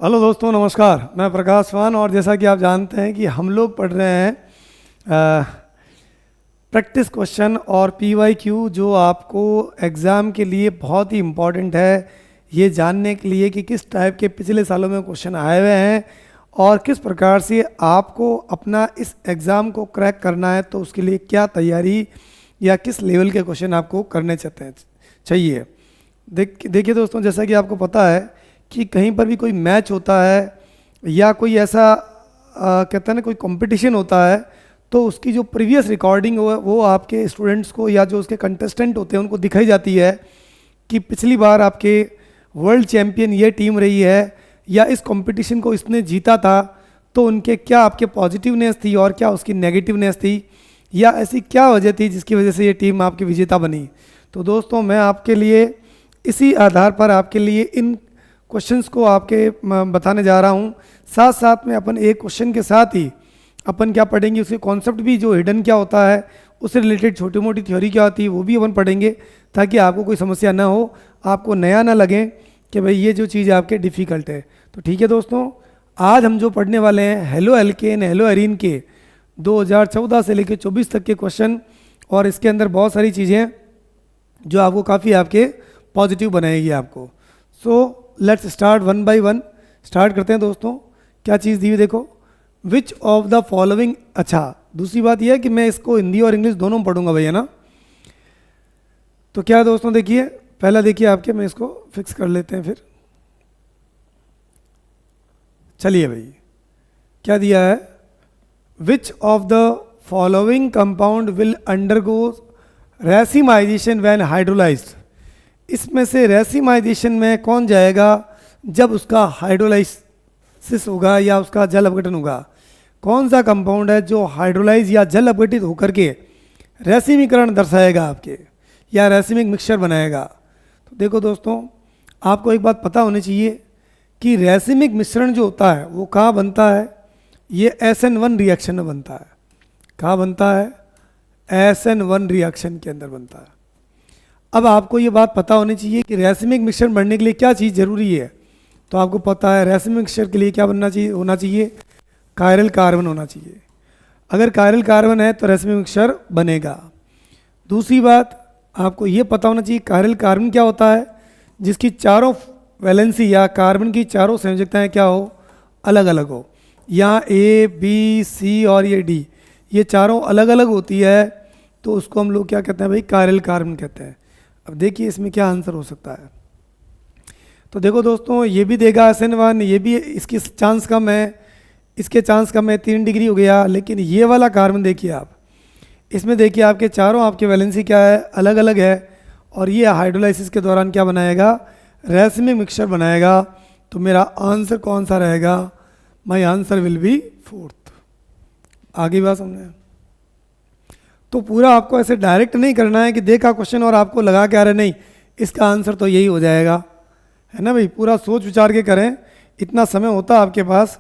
Hello दोस्तों, नमस्कार। मैं प्रकाश वान और जैसा कि आप जानते हैं कि हम लोग पढ़ रहे हैं प्रैक्टिस क्वेश्चन और पीवाईक्यू, जो आपको एग्ज़ाम के लिए बहुत ही इम्पॉर्टेंट है ये जानने के लिए कि किस टाइप के पिछले सालों में क्वेश्चन आए हुए हैं और किस प्रकार से आपको अपना इस एग्ज़ाम को क्रैक करना है, तो उसके लिए क्या तैयारी या किस लेवल के क्वेश्चन आपको करने चाहिए। देखिए दोस्तों, जैसा कि आपको पता है कि कहीं पर भी कोई मैच होता है या कोई ऐसा कहते हैं ना कोई कंपटीशन होता है, तो उसकी जो प्रीवियस रिकॉर्डिंग वो आपके स्टूडेंट्स को या जो उसके कंटेस्टेंट होते हैं उनको दिखाई जाती है कि पिछली बार आपके वर्ल्ड चैम्पियन ये टीम रही है या इस कंपटीशन को इसने जीता था, तो उनके क्या आपके पॉजिटिवनेस थी और क्या उसकी नेगेटिवनेस थी या ऐसी क्या वजह थी जिसकी वजह से ये टीम आपकी विजेता बनी। तो दोस्तों, मैं आपके लिए इसी आधार पर आपके लिए इन क्वेश्चंस को आपके बताने जा रहा हूँ। साथ साथ में अपन एक क्वेश्चन के साथ ही अपन क्या पढ़ेंगे, उसके कॉन्सेप्ट भी, जो हिडन क्या होता है, उससे रिलेटेड छोटी मोटी थ्योरी क्या होती है वो भी अपन पढ़ेंगे, ताकि आपको कोई समस्या ना हो, आपको नया ना लगे कि भाई ये जो चीज़ आपके डिफ़िकल्ट है। तो ठीक है दोस्तों, आज हम जो पढ़ने वाले हैं हेलो एल्केन हेलो एरीन के 2014 से लेकर 24 तक के क्वेश्चन, और इसके अंदर बहुत सारी चीज़ें जो आपको काफ़ी आपके पॉजिटिव बनाएगी आपको। So let's start one by one. Start करते हैं दोस्तों। क्या चीज़ दी हुई देखो, विच ऑफ द फॉलोइंग। अच्छा, दूसरी बात यह है कि मैं इसको हिंदी और इंग्लिश दोनों में पढ़ूंगा भैया ना। तो क्या दोस्तों, देखिए पहला देखिए आपके, मैं इसको फिक्स कर लेते हैं फिर। चलिए भाई, क्या दिया है, which of the following compound will undergo racemisation when hydrolysed. इसमें से रेसिमाइजेशन में कौन जाएगा जब उसका हाइड्रोलाइसिस होगा या उसका जल अपघटन होगा। कौन सा कंपाउंड है जो हाइड्रोलाइज या जल अपघटित होकर के रेसिमीकरण दर्शाएगा आपके, या रेसिमिक मिक्सचर बनाएगा। तो देखो दोस्तों, आपको एक बात पता होनी चाहिए कि रेसिमिक मिश्रण जो होता है वो कहाँ बनता है, ये SN1 रिएक्शन में बनता है। कहाँ बनता है, SN1 रिएक्शन के अंदर बनता है। अब आपको ये बात पता होनी चाहिए कि रेसिमिक मिक्सचर बनने के लिए क्या चीज़ जरूरी है। तो आपको पता है रेसिमिक मिक्सचर के लिए क्या बनना चाहिए, होना चाहिए कायरल कार्बन होना चाहिए। अगर कायरल कार्बन है तो रेसिमिक मिक्सचर बनेगा। दूसरी बात आपको ये पता होना चाहिए कायरल कार्बन क्या होता है, जिसकी चारों वैलेंसी या कार्बन की चारों संयोजकताएं क्या हो, अलग अलग हो। यहाँ A, B, C और ये D, ये चारों अलग अलग होती है, तो उसको हम लोग क्या कहते हैं भाई, कायरल कार्बन कहते हैं। अब देखिए इसमें क्या आंसर हो सकता है। तो देखो दोस्तों, ये भी देगा SN1, ये भी, इसकी चांस कम है, इसके चांस कम है, 3 डिग्री हो गया। लेकिन ये वाला कार्बन देखिए आप, इसमें देखिए आपके चारों आपके वैलेंसी क्या है, अलग अलग है, और ये हाइड्रोलाइसिस के दौरान क्या बनाएगा, रेसिमिक मिक्सचर बनाएगा। तो मेरा आंसर कौन सा रहेगा, my answer will be 4th। आगे बात समझे। तो पूरा आपको ऐसे डायरेक्ट नहीं करना है कि देखा क्वेश्चन और आपको लगा के आ रहे नहीं इसका आंसर तो यही हो जाएगा, है ना भाई। पूरा सोच विचार के करें, इतना समय होता है आपके पास,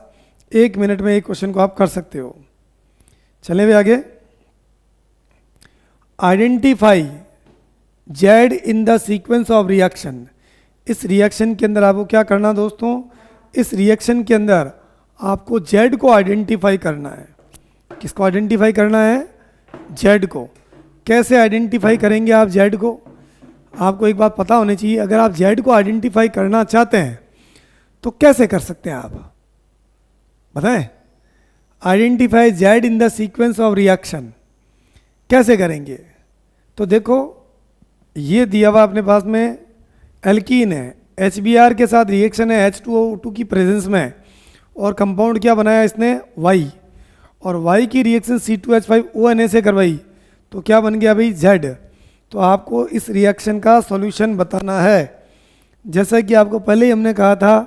1 मिनट में एक क्वेश्चन को आप कर सकते हो। चलें भी आगे। Identify Z in the sequence of reaction. इस रिएक्शन के अंदर आपको क्या करना दोस्तों, इस रिएक्शन के अंदर आपको जेड को आइडेंटिफाई करना है। किसको आइडेंटिफाई करना है, जेड को। कैसे आइडेंटिफाई करेंगे आप जेड को, आपको एक बात पता होनी चाहिए। अगर आप जेड को आइडेंटिफाई करना चाहते हैं तो कैसे कर सकते हैं आप बताएं। Identify Z in the sequence of reaction कैसे करेंगे। तो देखो, ये दिया हुआ अपने पास में एल्कीन है, HBr के साथ रिएक्शन है H2O2 की प्रेजेंस में, और कंपाउंड क्या बनाया इसने, Y, और Y की रिएक्शन C2H5ONA से करवाई, तो क्या बन गया भाई, Z। तो आपको इस रिएक्शन का सॉल्यूशन बताना है। जैसा कि आपको पहले ही हमने कहा था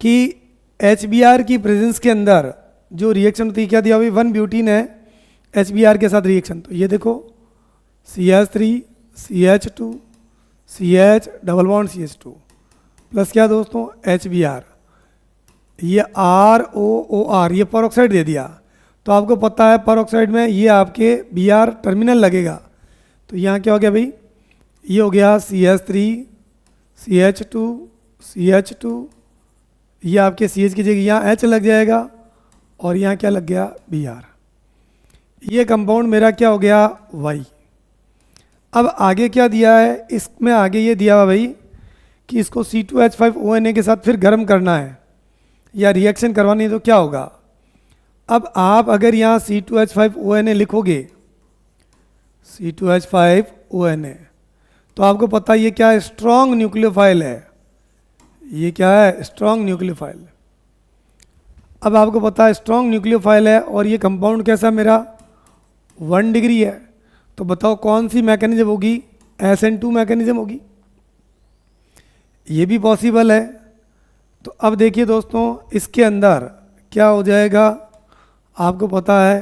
कि HBr की प्रेजेंस के अंदर जो रिएक्शन होती है, क्या दिया हुआ, 1 ब्यूटीन है HBr के साथ रिएक्शन। तो ये देखो CH3 CH2 CH double bond CH2 plus क्या दोस्तों, HBr, ये ROOR, ये परऑक्साइड दे दिया। तो आपको पता है परऑक्साइड में ये आपके Br टर्मिनल लगेगा। तो यहाँ क्या हो गया भाई, ये हो गया CH3 CH2 CH2 ये आपके सी एच की जगह यहाँ एच लग जाएगा और यहाँ क्या लग गया बी आर। ये कंपाउंड मेरा क्या हो गया वाई। अब आगे क्या दिया है, इसमें आगे ये दिया हुआ भाई कि इसको C2H5ONA के साथ फिर गर्म करना है या रिएक्शन करवानी है, तो क्या होगा। अब आप अगर यहाँ C2H5ONA लिखोगे, C2H5ONA, तो आपको पता है ये क्या है, स्ट्रॉन्ग न्यूक्लियोफाइल है। ये क्या है, स्ट्रॉन्ग न्यूक्लियोफाइल। अब आपको पता है स्ट्रॉन्ग न्यूक्लियोफाइल है और ये कंपाउंड कैसा मेरा 1 डिग्री है, तो बताओ कौन सी मैकेनिज्म होगी, SN2 मैकेनिज्म होगी। ये भी पॉसिबल है। तो अब देखिए दोस्तों, इसके अंदर क्या हो जाएगा, आपको पता है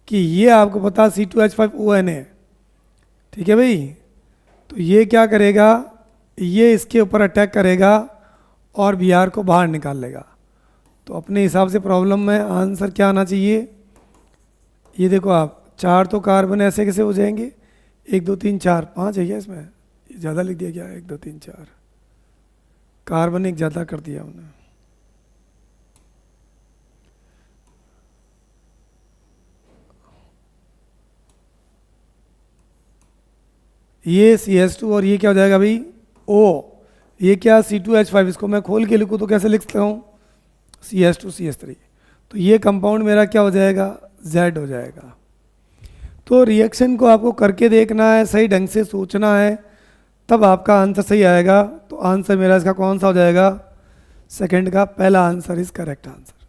कि ये आपको पता है C2H5ONA, ठीक है भाई। तो ये क्या करेगा, ये इसके ऊपर अटैक करेगा और Br को बाहर निकाल लेगा। तो अपने हिसाब से प्रॉब्लम में आंसर क्या आना चाहिए, ये देखो आप, 4 तो कार्बन ऐसे कैसे हो जाएंगे, 1 2 3 4 5 है क्या इसमें, ज़्यादा लिख दिया क्या, 1 2 3 4 कार्बन एक ज़्यादा कर दिया उन्होंने। ये CH2 और ये क्या हो जाएगा भाई O, ये क्या C2H5, इसको मैं खोल के लिखूँ तो कैसे लिख सकता हूँ, CH2 CH3। तो ये कंपाउंड मेरा क्या हो जाएगा, Z हो जाएगा। तो रिएक्शन को आपको करके देखना है, सही ढंग से सोचना है, तब आपका आंसर सही आएगा। तो आंसर मेरा इसका कौन सा हो जाएगा, सेकंड का पहला आंसर इज करेक्ट आंसर।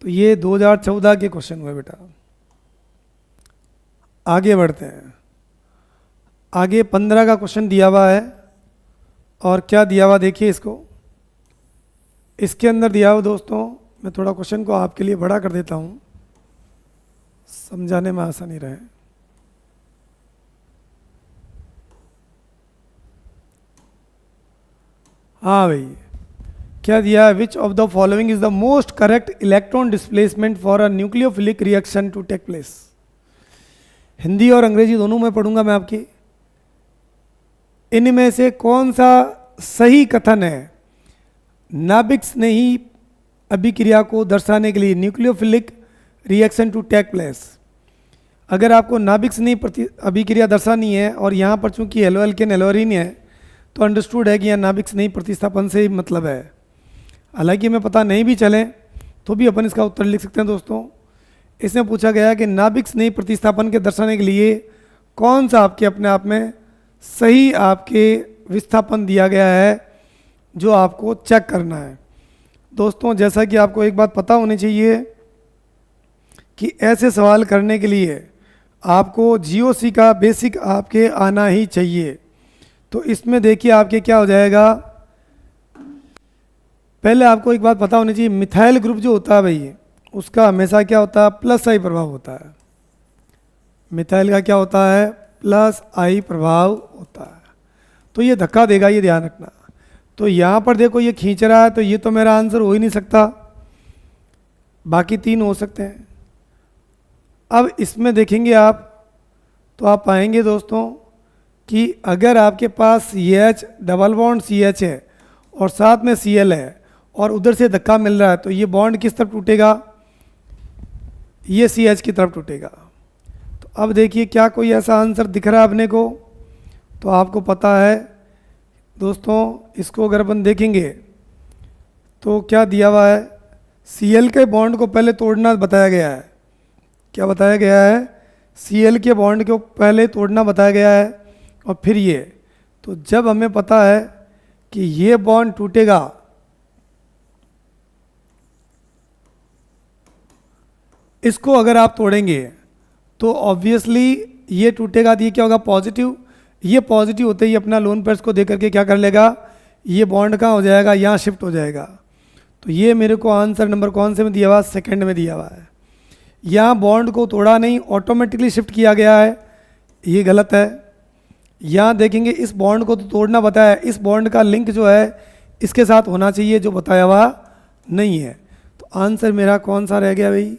तो ये 2014 के क्वेश्चन हुए बेटा। आगे बढ़ते हैं, आगे 15 का क्वेश्चन दिया हुआ है और क्या दिया हुआ देखिए इसको। इसके अंदर दिया हुआ दोस्तों, मैं थोड़ा क्वेश्चन को आपके लिए बड़ा कर देता हूँ, समझाने में आसानी रहे। हाँ भाई, क्या दिया है, which of the following is the most correct electron displacement for a nucleophilic reaction to take place. Hindi और अंग्रेजी दोनों में पढ़ूंगा मैं आपकी। इनमें से कौन सा सही कथन है, नाभिक स्नेही अभिक्रिया को दर्शाने के लिए nucleophilic reaction to take place. अगर आपको नाभिक स्नेही अभिक्रिया दर्शानी है और यहाँ पर चूंकि एलो एल्केन एलोरीन है, तो अंडरस्टूड है कि यहाँ नाभिक स्नेही प्रतिस्थापन से ही मतलब है। हालांकि हमें पता नहीं भी चले तो भी अपन इसका उत्तर लिख सकते हैं दोस्तों। इसमें पूछा गया कि नाभिक स्नेही प्रतिस्थापन के दर्शाने के लिए कौन सा आपके अपने आप में सही आपके विस्थापन दिया गया है, जो आपको चेक करना है। दोस्तों जैसा कि आपको एक बात पता होनी चाहिए कि ऐसे सवाल करने के लिए आपको जीओसी का बेसिक आपके आना ही चाहिए। तो इसमें देखिए आपके क्या हो जाएगा, पहले आपको एक बात पता होनी चाहिए, मिथाइल ग्रुप जो होता है भाई, उसका हमेशा क्या होता है, प्लस आई प्रभाव होता है। मिथाइल का क्या होता है, प्लस आई प्रभाव होता है। तो ये धक्का देगा, ये ध्यान रखना। तो यहाँ पर देखो ये खींच रहा है, तो ये तो मेरा आंसर हो ही नहीं सकता, बाकी 3 हो सकते हैं। अब इसमें देखेंगे आप, तो आप पाएंगे दोस्तों कि अगर आपके पास CH डबल बॉन्ड CH है और साथ में Cl है और उधर से धक्का मिल रहा है, तो ये बॉन्ड किस तरफ टूटेगा, ये CH की तरफ टूटेगा। तो अब देखिए क्या कोई ऐसा आंसर दिख रहा है अपने को, तो आपको पता है दोस्तों, इसको अगर अपन देखेंगे तो क्या दिया हुआ है, Cl के बॉन्ड को पहले तोड़ना बताया गया है। क्या बताया गया है, Cl के बॉन्ड को पहले तोड़ना बताया गया है और फिर ये। तो जब हमें पता है कि ये बॉन्ड टूटेगा, इसको अगर आप तोड़ेंगे तो ऑब्वियसली ये टूटेगा, तो ये क्या होगा, पॉजिटिव। ये पॉजिटिव होते ही अपना लोन पेयर्स को दे करके क्या कर लेगा, ये बॉन्ड कहाँ हो जाएगा, यहाँ शिफ्ट हो जाएगा। तो ये मेरे को आंसर नंबर कौन से में दिया हुआ, सेकंड में दिया हुआ है। यहाँ बॉन्ड को तोड़ा नहीं, ऑटोमेटिकली शिफ्ट किया गया है, ये गलत है। यहाँ देखेंगे इस बॉन्ड को तो तोड़ना बताया है, इस बॉन्ड का लिंक जो है इसके साथ होना चाहिए, जो बताया हुआ नहीं है। तो आंसर मेरा कौन सा रह गया भाई,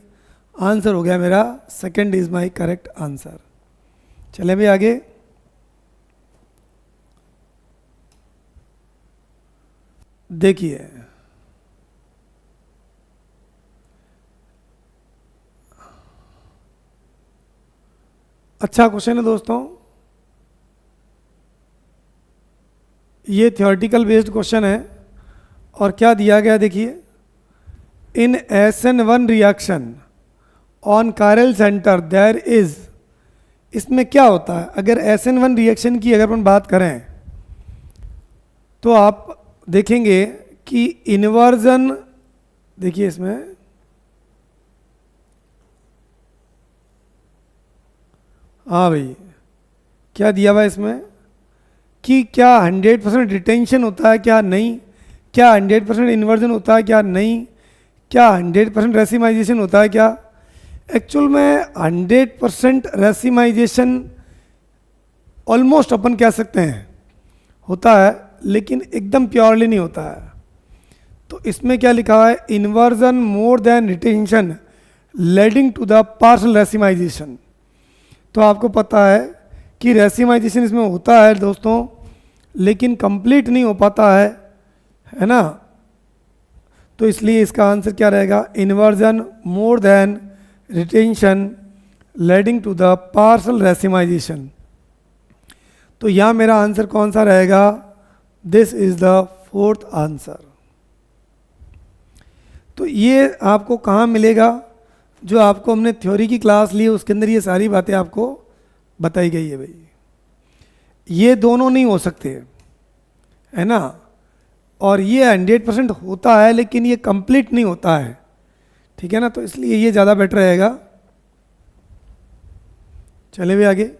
आंसर हो गया मेरा second is my correct answer. चले भाई आगे। देखिए अच्छा क्वेश्चन है दोस्तों, ये थियोरेटिकल बेस्ड क्वेश्चन है। और क्या दिया गया देखिए, in SN1 reaction on chiral centre there is, इसमें क्या होता है, अगर SN1 रिएक्शन की अगर अपन बात करें तो आप देखेंगे कि इन्वर्जन, देखिए इसमें हाँ भाई क्या दिया हुआ है इसमें कि क्या 100% रिटेंशन होता है क्या नहीं, क्या 100% इन्वर्जन होता है क्या नहीं, क्या 100% रेसिमाइजेशन होता है क्या। एक्चुअल में 100% रेसिमाइजेशन ऑलमोस्ट अपन कह सकते हैं होता है, लेकिन एकदम प्योरली नहीं होता है। तो इसमें क्या लिखा हुआ है, inversion more than retention leading to the partial racemisation. तो आपको पता है कि रेसिमाइजेशन इसमें होता है दोस्तों, लेकिन कंप्लीट नहीं हो पाता है ना। तो इसलिए इसका आंसर क्या रहेगा, inversion more than retention leading to the partial racemisation. तो यहाँ मेरा आंसर कौन सा रहेगा, this is the fourth answer. तो ये आपको कहाँ मिलेगा, जो आपको हमने थ्योरी की क्लास ली उसके अंदर ये सारी बातें आपको बताई गई है भाई। ये दोनों नहीं हो सकते है ना, और ये 100% होता है लेकिन ये कंप्लीट नहीं होता है, ठीक है ना। तो इसलिए ये ज़्यादा बेटर रहेगा। चले भी आगे।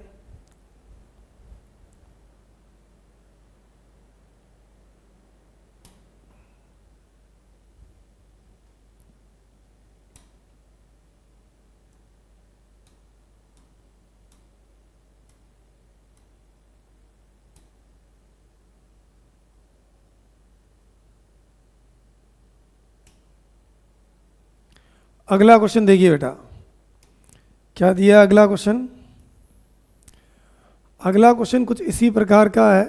अगला क्वेश्चन देखिए बेटा, क्या दिया अगला क्वेश्चन। अगला क्वेश्चन कुछ इसी प्रकार का है।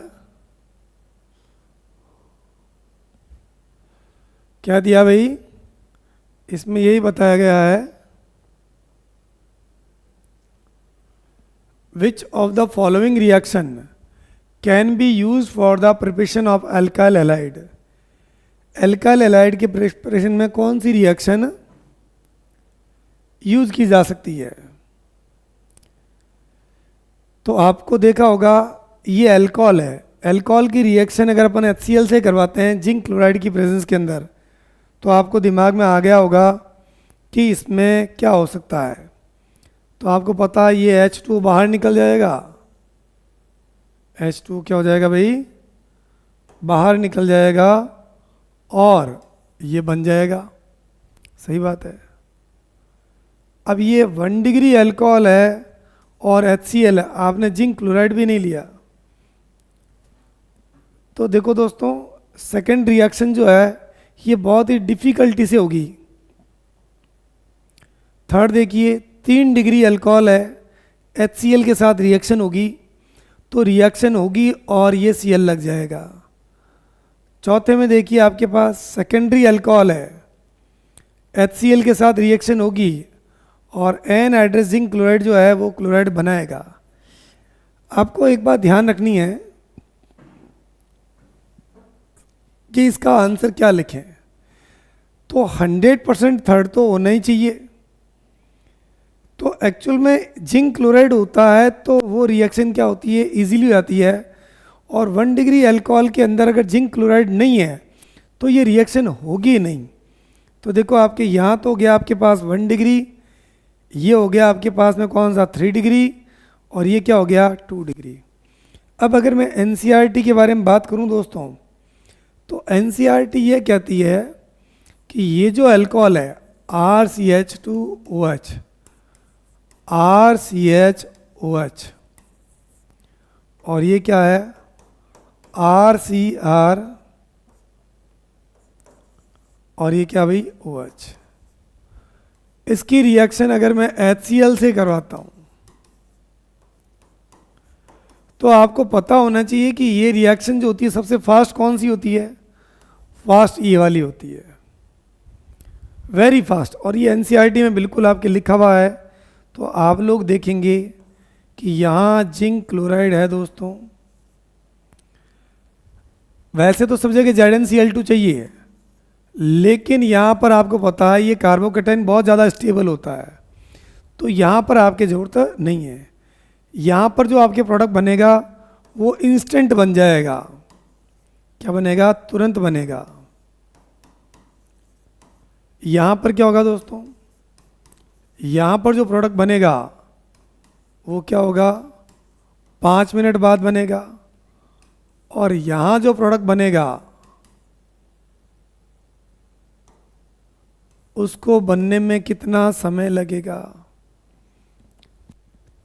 क्या दिया भाई, इसमें यही बताया गया है, which of the following reaction can be use for the preparation of alkyl halide. Alkyl halide के प्रिपरेशन में कौन सी रिएक्शन यूज की जा सकती है। तो आपको देखा होगा ये अल्कोहल है, अल्कोहल की रिएक्शन अगर अपन HCl से करवाते हैं जिंक क्लोराइड की प्रेजेंस के अंदर, तो आपको दिमाग में आ गया होगा कि इसमें क्या हो सकता है। तो आपको पता है ये H2 बाहर निकल जाएगा, H2 क्या हो जाएगा भाई, बाहर निकल जाएगा और ये बन जाएगा। सही बात है। अब ये 1 डिग्री अल्कोहल है और HCl है, आपने जिंक क्लोराइड भी नहीं लिया। तो देखो दोस्तों, सेकंड रिएक्शन जो है ये बहुत ही डिफिकल्टी से होगी। थर्ड देखिए 3 डिग्री अल्कोहल है, HCl के साथ रिएक्शन होगी, तो रिएक्शन होगी और ये Cl लग जाएगा। चौथे में देखिए आपके पास सेकेंडरी अल्कोहल है, HCl के साथ रिएक्शन होगी और एनहाइड्रस जिंक क्लोराइड जो है वो क्लोराइड बनाएगा। आपको एक बात ध्यान रखनी है कि इसका आंसर क्या लिखें। तो 100% थर्ड तो होना ही चाहिए। तो एक्चुअल में जिंक क्लोराइड होता है तो वो रिएक्शन क्या होती है, इजीली हो जाती है। और 1 डिग्री अल्कोहल के अंदर अगर जिंक क्लोराइड नहीं है तो ये रिएक्शन होगी नहीं। तो देखो आपके यहाँ तो हो गया आपके पास 1 डिग्री, ये हो गया आपके पास में कौन सा 3 डिग्री, और ये क्या हो गया 2 डिग्री। अब अगर मैं NCERT के बारे में बात करूं दोस्तों, तो NCERT ये कहती है कि ये जो अल्कोहल है RCH2OH, RCHOH, और ये क्या है RCr, और ये क्या भाई OH। इसकी रिएक्शन अगर मैं HCl से करवाता हूं तो आपको पता होना चाहिए कि ये रिएक्शन जो होती है सबसे फास्ट कौन सी होती है, फास्ट ये वाली होती है, वेरी फास्ट। और ये NCERT में बिल्कुल आपके लिखा हुआ है। तो आप लोग देखेंगे कि यहाँ जिंक क्लोराइड है दोस्तों। वैसे तो सब जगह ZnCl2 चाहिए, लेकिन यहाँ पर आपको पता है ये कार्बोकेटाइन बहुत ज़्यादा स्टेबल होता है, तो यहाँ पर आपकी ज़रूरत नहीं है। यहाँ पर जो आपके प्रोडक्ट बनेगा वो इंस्टेंट बन जाएगा। क्या बनेगा? तुरंत बनेगा। यहाँ पर क्या होगा दोस्तों? यहाँ पर जो प्रोडक्ट बनेगा वो क्या होगा? 5 मिनट बाद बनेगा। और यहाँ जो प्रोडक्ट बनेगा उसको बनने में कितना समय लगेगा?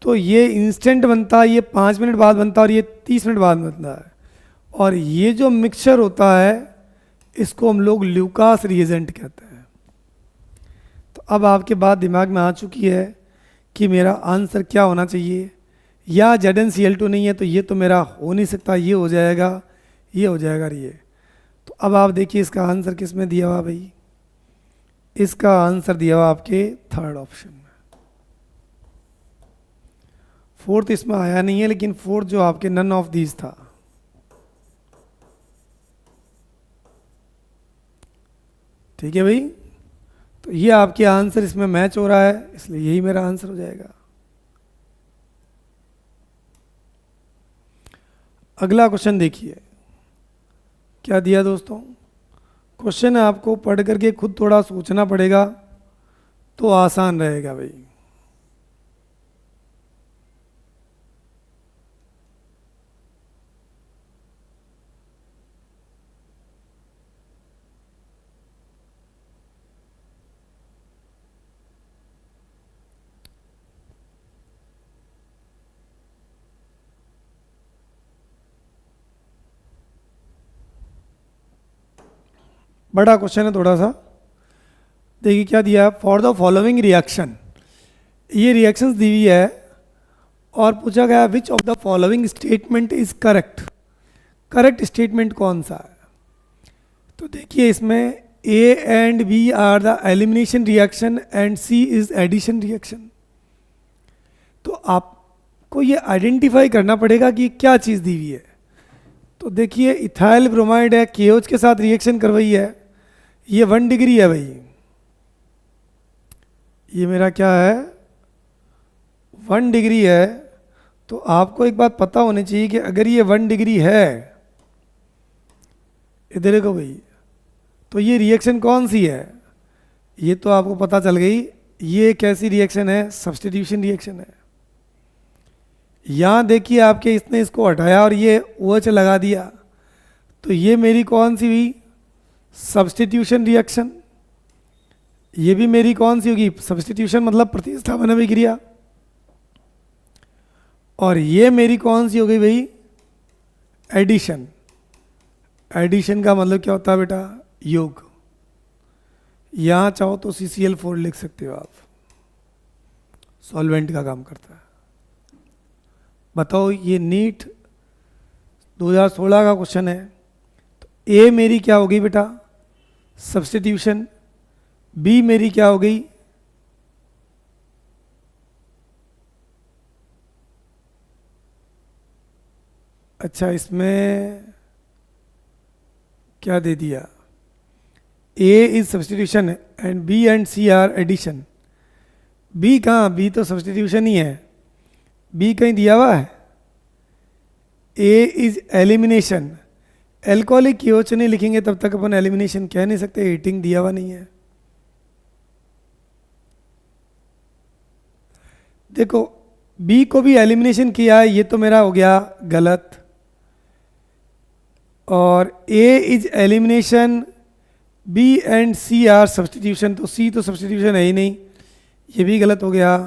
तो ये इंस्टेंट बनता है, ये 5 मिनट बाद बनता है, और ये 30 मिनट बाद बनता है। और ये जो मिक्सचर होता है इसको हम लोग ल्यूकास रिएजेंट कहते हैं। तो अब आपके बात दिमाग में आ चुकी है कि मेरा आंसर क्या होना चाहिए। या ZnCl2 नहीं है तो ये तो मेरा हो नहीं सकता, ये हो जाएगा, ये हो जाएगा ये। तो अब आप देखिए इसका आंसर किस में दिया हुआ भाई? इसका आंसर दिया हुआ आपके थर्ड ऑप्शन में। फोर्थ इसमें आया नहीं है, लेकिन फोर्थ जो आपके नन ऑफ दीज था। ठीक है भाई, तो ये आपके आंसर इसमें मैच हो रहा है, इसलिए यही मेरा आंसर हो जाएगा। अगला क्वेश्चन देखिए क्या दिया दोस्तों। क्वेश्चन आपको पढ़ करके खुद थोड़ा सोचना पड़ेगा तो आसान रहेगा भाई। बड़ा क्वेश्चन है थोड़ा सा। देखिए क्या दिया है, फॉर द फॉलोइंग रिएक्शन। ये रिएक्शंस दी हुई है और पूछा गया which of the following statement is correct. Correct statement कौन सा है? तो देखिए इसमें A and B are the elimination reaction and C is addition reaction. तो आपको ये आइडेंटिफाई करना पड़ेगा कि क्या चीज़ दी हुई है। तो देखिए इथाइल ब्रोमाइड है, KOH के साथ रिएक्शन करवाई है, ये 1 डिग्री है भाई। ये मेरा क्या है? 1 डिग्री है। तो आपको एक बात पता होनी चाहिए कि अगर ये 1 डिग्री है, इधर देखो भाई, तो ये रिएक्शन कौन सी है? ये तो आपको पता चल गई, ये कैसी रिएक्शन है? सब्स्टिट्यूशन रिएक्शन है। यहाँ देखिए आपके इसने इसको हटाया और ये OH लगा दिया, तो ये मेरी कौन सी हुई? Substitution reaction. ये भी मेरी कौन सी होगी? सब्स्टिट्यूशन मतलब प्रतिस्थापन अभिक्रिया। और ये मेरी कौन सी हो गई भाई? एडिशन। एडिशन का मतलब क्या होता है बेटा? योग। यहां चाहो तो CCl4 लिख सकते हो आप, सॉल्वेंट का काम करता है। बताओ, ये नीट 2016 का क्वेश्चन है। तो ए मेरी क्या हो गई बेटा? सब्स्टिट्यूशन। बी मेरी क्या हो गई? अच्छा, इसमें क्या दे दिया? A is substitution and B and C are addition. B कहाँ? बी तो सब्स्टिट्यूशन ही है, बी कहीं दिया हुआ है? A is elimination. Alcoholic KOH नहीं लिखेंगे तब तक अपन एलिमिनेशन कह नहीं सकते, हीटिंग दिया हुआ नहीं है। देखो बी को भी एलिमिनेशन किया है, ये तो मेरा हो गया गलत। और A is elimination, B and C are substitution, तो सी तो सब्स्टिट्यूशन है ही नहीं, ये भी गलत हो गया।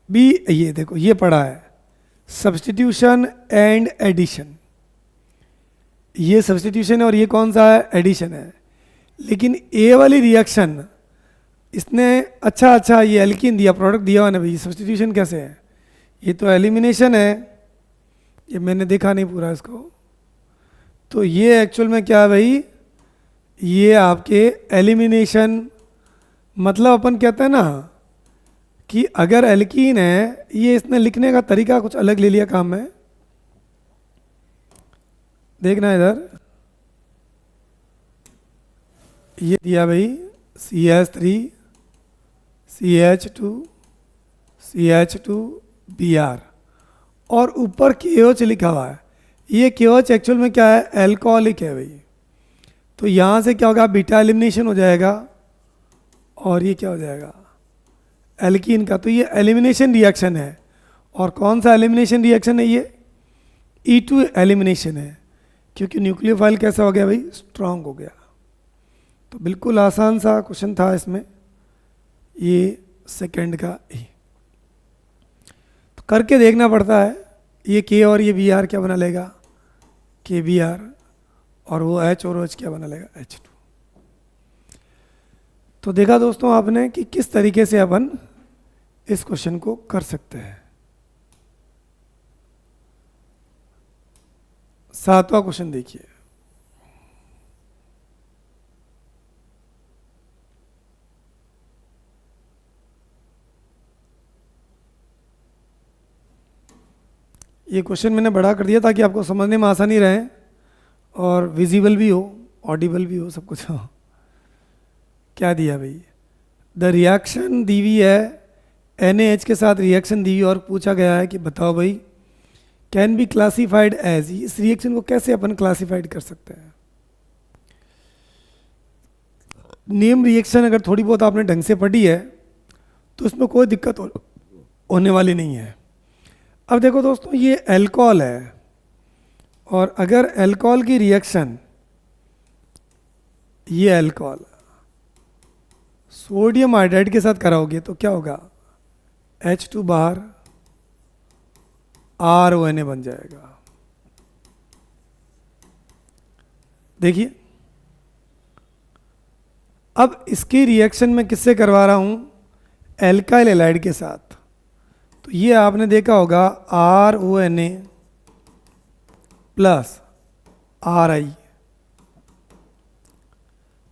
बी, ये देखो ये पढ़ा है सब्स्टिट्यूशन एंड एडिशन, ये सब्स्टिट्यूशन है और ये कौन सा है? एडिशन है। लेकिन ए वाली रिएक्शन इसने अच्छा ये एल्कीन दिया, प्रोडक्ट दिया हुआ ना भाई, सब्स्टिट्यूशन कैसे है? ये तो एलिमिनेशन है, ये मैंने देखा नहीं पूरा इसको। तो ये एक्चुअल में क्या है भाई? ये आपके एलिमिनेशन, मतलब अपन कहते हैं ना कि अगर एल्कीन है, ये इसने लिखने का तरीका कुछ अलग ले लिया काम में, देखना इधर, ये दिया भाई CH3 CH2 CH2 Br और ऊपर KOH लिखा हुआ है। ये KOH एक्चुअल में क्या है, एल्कोहलिक है भाई। तो यहाँ से क्या होगा, बीटा एलिमिनेशन हो जाएगा और ये क्या हो जाएगा, एल्कीन का। तो ये एलिमिनेशन रिएक्शन है। और कौन सा एलिमिनेशन रिएक्शन है, ये E2 एलिमिनेशन है, क्योंकि न्यूक्लियोफाइल कैसा हो गया भाई, स्ट्रांग हो गया। तो बिल्कुल आसान सा क्वेश्चन था इसमें, ये सेकंड का E। तो करके देखना पड़ता है। ये K और ये Br क्या बना लेगा, KBr, और वो H और OH क्या बना लेगा, H2। तो देखा दोस्तों आपने कि किस तरीके से अपन इस क्वेश्चन को कर सकते हैं। 7वां क्वेश्चन देखिए। ये क्वेश्चन मैंने बड़ा कर दिया ताकि आपको समझने में आसानी रहे और विजिबल भी हो, ऑडिबल भी हो, सब कुछ हो। क्या दिया भाई, द रिएक्शन दी हुई है, NaH के साथ रिएक्शन दी हुई और पूछा गया है कि बताओ भाई कैन बी क्लासिफाइड एज, इस रिएक्शन को कैसे अपन क्लासिफाइड कर सकते हैं। नेम रिएक्शन अगर थोड़ी बहुत आपने ढंग से पढ़ी है तो इसमें कोई दिक्कत होने वाली नहीं है। अब देखो दोस्तों, ये अल्कोहल है और अगर अल्कोहल की रिएक्शन, ये अल्कोहल सोडियम हाइड्राइड के साथ कराओगे तो क्या होगा, H2 बाहर, RONA बन जाएगा। देखिए अब इसकी रिएक्शन मैं किससे करवा रहा हूं, एल्काइल हैलाइड के साथ। तो ये आपने देखा होगा RONA प्लस RI।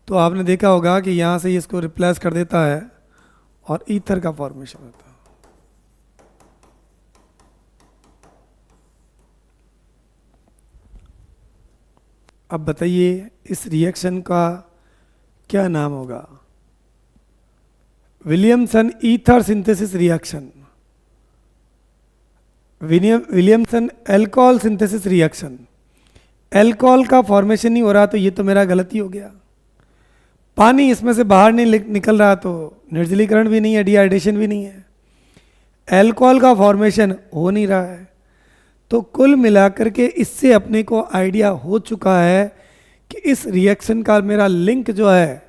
तो आपने देखा होगा कि यहां से इसको रिप्लेस कर देता है और ईथर का फॉर्मेशन होता है। अब बताइए इस रिएक्शन का क्या नाम होगा, Williamson ether synthesis reaction, Williamson alcohol synthesis reaction. Alcohol का फॉर्मेशन नहीं हो रहा तो ये तो मेरा गलती हो गया। पानी इसमें से बाहर नहीं निकल रहा तो निर्जलीकरण भी नहीं है, डिहाइड्रेशन भी नहीं है, अल्कोहल का फॉर्मेशन हो नहीं रहा है। तो कुल मिलाकर के इससे अपने को आइडिया हो चुका है कि इस रिएक्शन का मेरा लिंक जो है,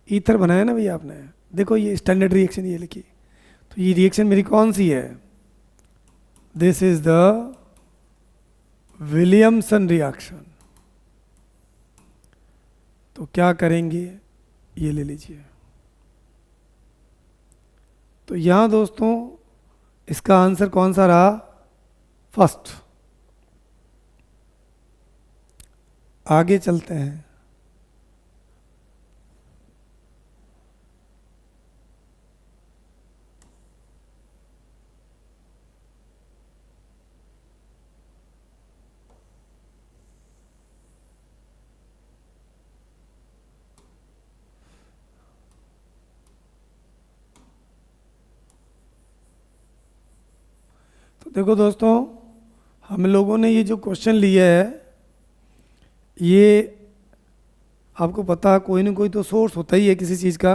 ईथर बनाया ना भैया आपने, देखो ये स्टैंडर्ड रिएक्शन ये लिखी। तो ये रिएक्शन मेरी कौन सी है, this is the Williamson reaction. तो क्या करेंगे, ये ले लीजिए। तो यहां दोस्तों इसका आंसर कौन सा रहा, फर्स्ट। आगे चलते हैं। तो देखो दोस्तों, हम लोगों ने ये जो क्वेश्चन लिया है, ये आपको पता कोई ना कोई तो सोर्स होता ही है किसी चीज़ का।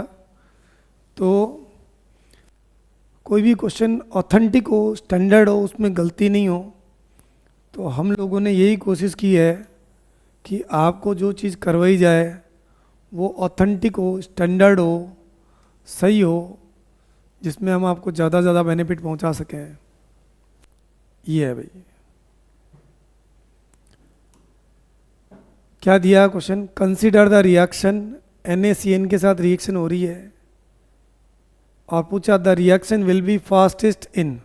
तो कोई भी क्वेश्चन ऑथेंटिक हो, स्टैंडर्ड हो, उसमें गलती नहीं हो। तो हम लोगों ने यही कोशिश की है कि आपको जो चीज़ करवाई जाए वो ऑथेंटिक हो, स्टैंडर्ड हो, सही हो, जिसमें हम आपको ज़्यादा से ज़्यादा बेनिफिट पहुंचा सकें। ये है भाई, क्या दिया question, consider the reaction, NaCN के साथ रिएक्शन हो रही है और पूछा the reaction will be fastest in,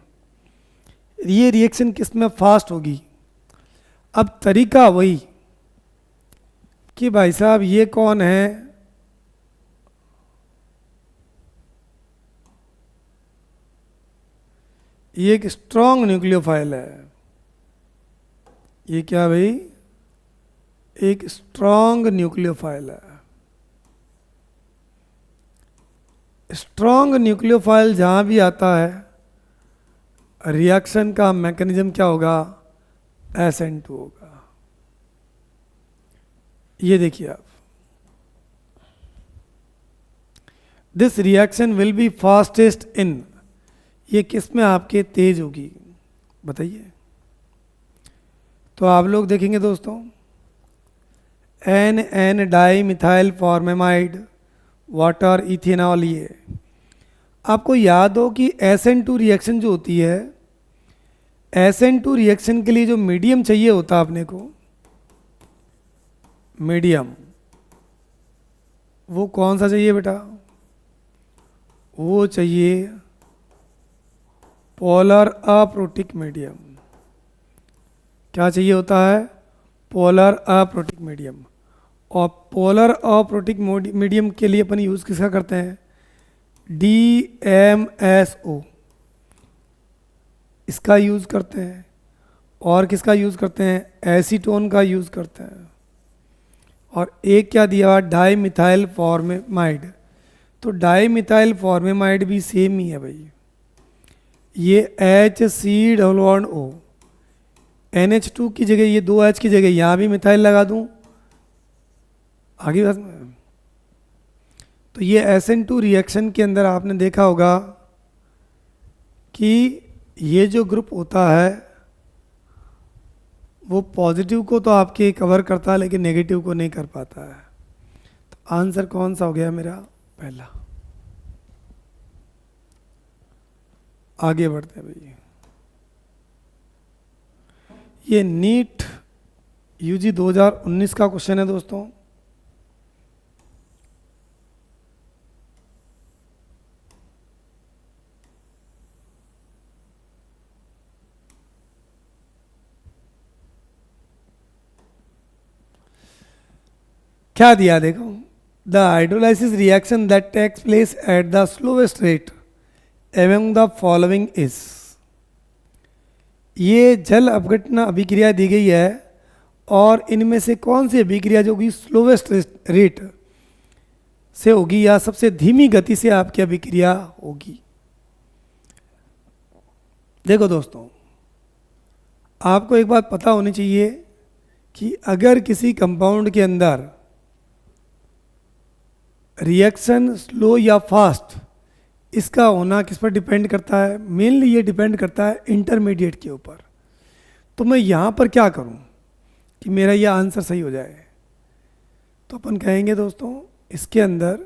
ये रिएक्शन किस में फास्ट होगी। अब तरीका वही कि भाई साहब ये कौन है, ये एक स्ट्रॉन्ग न्यूक्लियोफाइल है। ये क्या भाई? एक स्ट्रॉन्ग न्यूक्लियोफाइल है। स्ट्रॉन्ग न्यूक्लियोफाइल जहां भी आता है, रिएक्शन का मैकेनिज्म क्या होगा? SN2 होगा। ये देखिए आप, this reaction will be fastest in, ये किस में आपके तेज होगी बताइए? तो आप लोग देखेंगे दोस्तों, NN dimethyl formamide, water, ethanol. ये आपको याद हो कि SN2 रिएक्शन जो होती है, SN2 रिएक्शन के लिए जो मीडियम चाहिए होता है अपने को, मीडियम, वो कौन सा चाहिए बेटा? वो चाहिए पोलर अप्रोटिक मीडियम। क्या चाहिए होता है? Polar aprotic medium. और पोलर अप्रोटिक मीडियम के लिए अपन यूज़ किसका करते हैं? DMSO, इसका यूज़ करते हैं। और किसका यूज़ करते हैं? एसीटोन का यूज़ करते हैं। और एक क्या दिया हुआ? Dimethyl formamide. तो डाई मिथाइल फॉर्मेमाइड भी सेम ही है भाई। ये HCO, NH2 की जगह, ये 2H की जगह यहाँ भी मिथाइल लगा दूँ, आगे बस। तो ये SN2 रिएक्शन के अंदर आपने देखा होगा कि ये जो ग्रुप होता है वो पॉजिटिव को तो आपके कवर करता है लेकिन नेगेटिव को नहीं कर पाता है। तो आंसर कौन सा हो गया मेरा? पहला। आगे बढ़ते हैं भाई। ये नीट UG 2019 का क्वेश्चन है दोस्तों। क्या दिया देखो, the hydrolysis reaction that takes place at the slowest rate among the following is. ये जल अपघटन अभिक्रिया दी गई है और इनमें से कौन सी अभिक्रिया जो कि स्लोवेस्ट रेट से होगी या सबसे धीमी गति से आपकी अभिक्रिया होगी? देखो दोस्तों, आपको एक बात पता होनी चाहिए कि अगर किसी कंपाउंड के अंदर रिएक्शन स्लो या फास्ट, इसका होना किस पर डिपेंड करता है? मेनली ये डिपेंड करता है इंटरमीडिएट के ऊपर। तो मैं यहाँ पर क्या करूँ कि मेरा ये आंसर सही हो जाए? तो अपन कहेंगे दोस्तों, इसके अंदर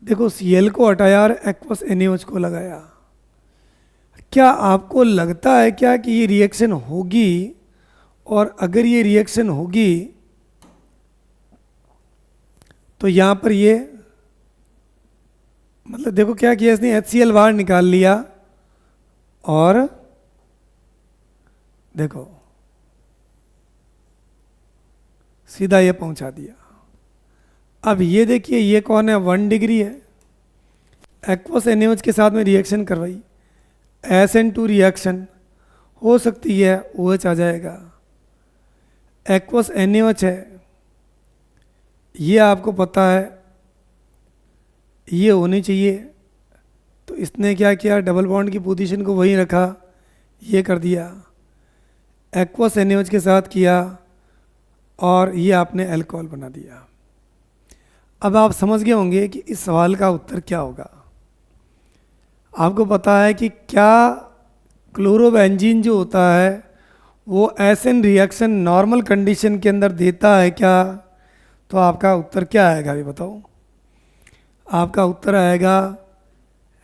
देखो Cl को हटाया और एक्वस NaOH को लगाया। क्या आपको लगता है क्या कि ये रिएक्शन होगी? और अगर ये रिएक्शन होगी तो यहाँ पर ये मतलब देखो क्या किया इसने, HCl बाहर निकाल लिया और देखो सीधा ये पहुंचा दिया। अब ये देखिए ये कौन है? 1 डिग्री है। एक्वस NaOH के साथ में रिएक्शन करवाई, SN2 रिएक्शन हो सकती है, OH आ जाएगा। एक्वस NaOH है, ये आपको पता है ये होनी चाहिए। तो इसने क्या किया? डबल बॉन्ड की पोजीशन को वहीं रखा, ये कर दिया। एक्वस NaOH के साथ किया और ये आपने अल्कोहल बना दिया। अब आप समझ गए होंगे कि इस सवाल का उत्तर क्या होगा। आपको पता है कि क्या क्लोरोबेंजीन जो होता है वो SN रिएक्शन नॉर्मल कंडीशन के अंदर देता है क्या? तो आपका उत्तर क्या आएगा अभी बताओ? आपका उत्तर आएगा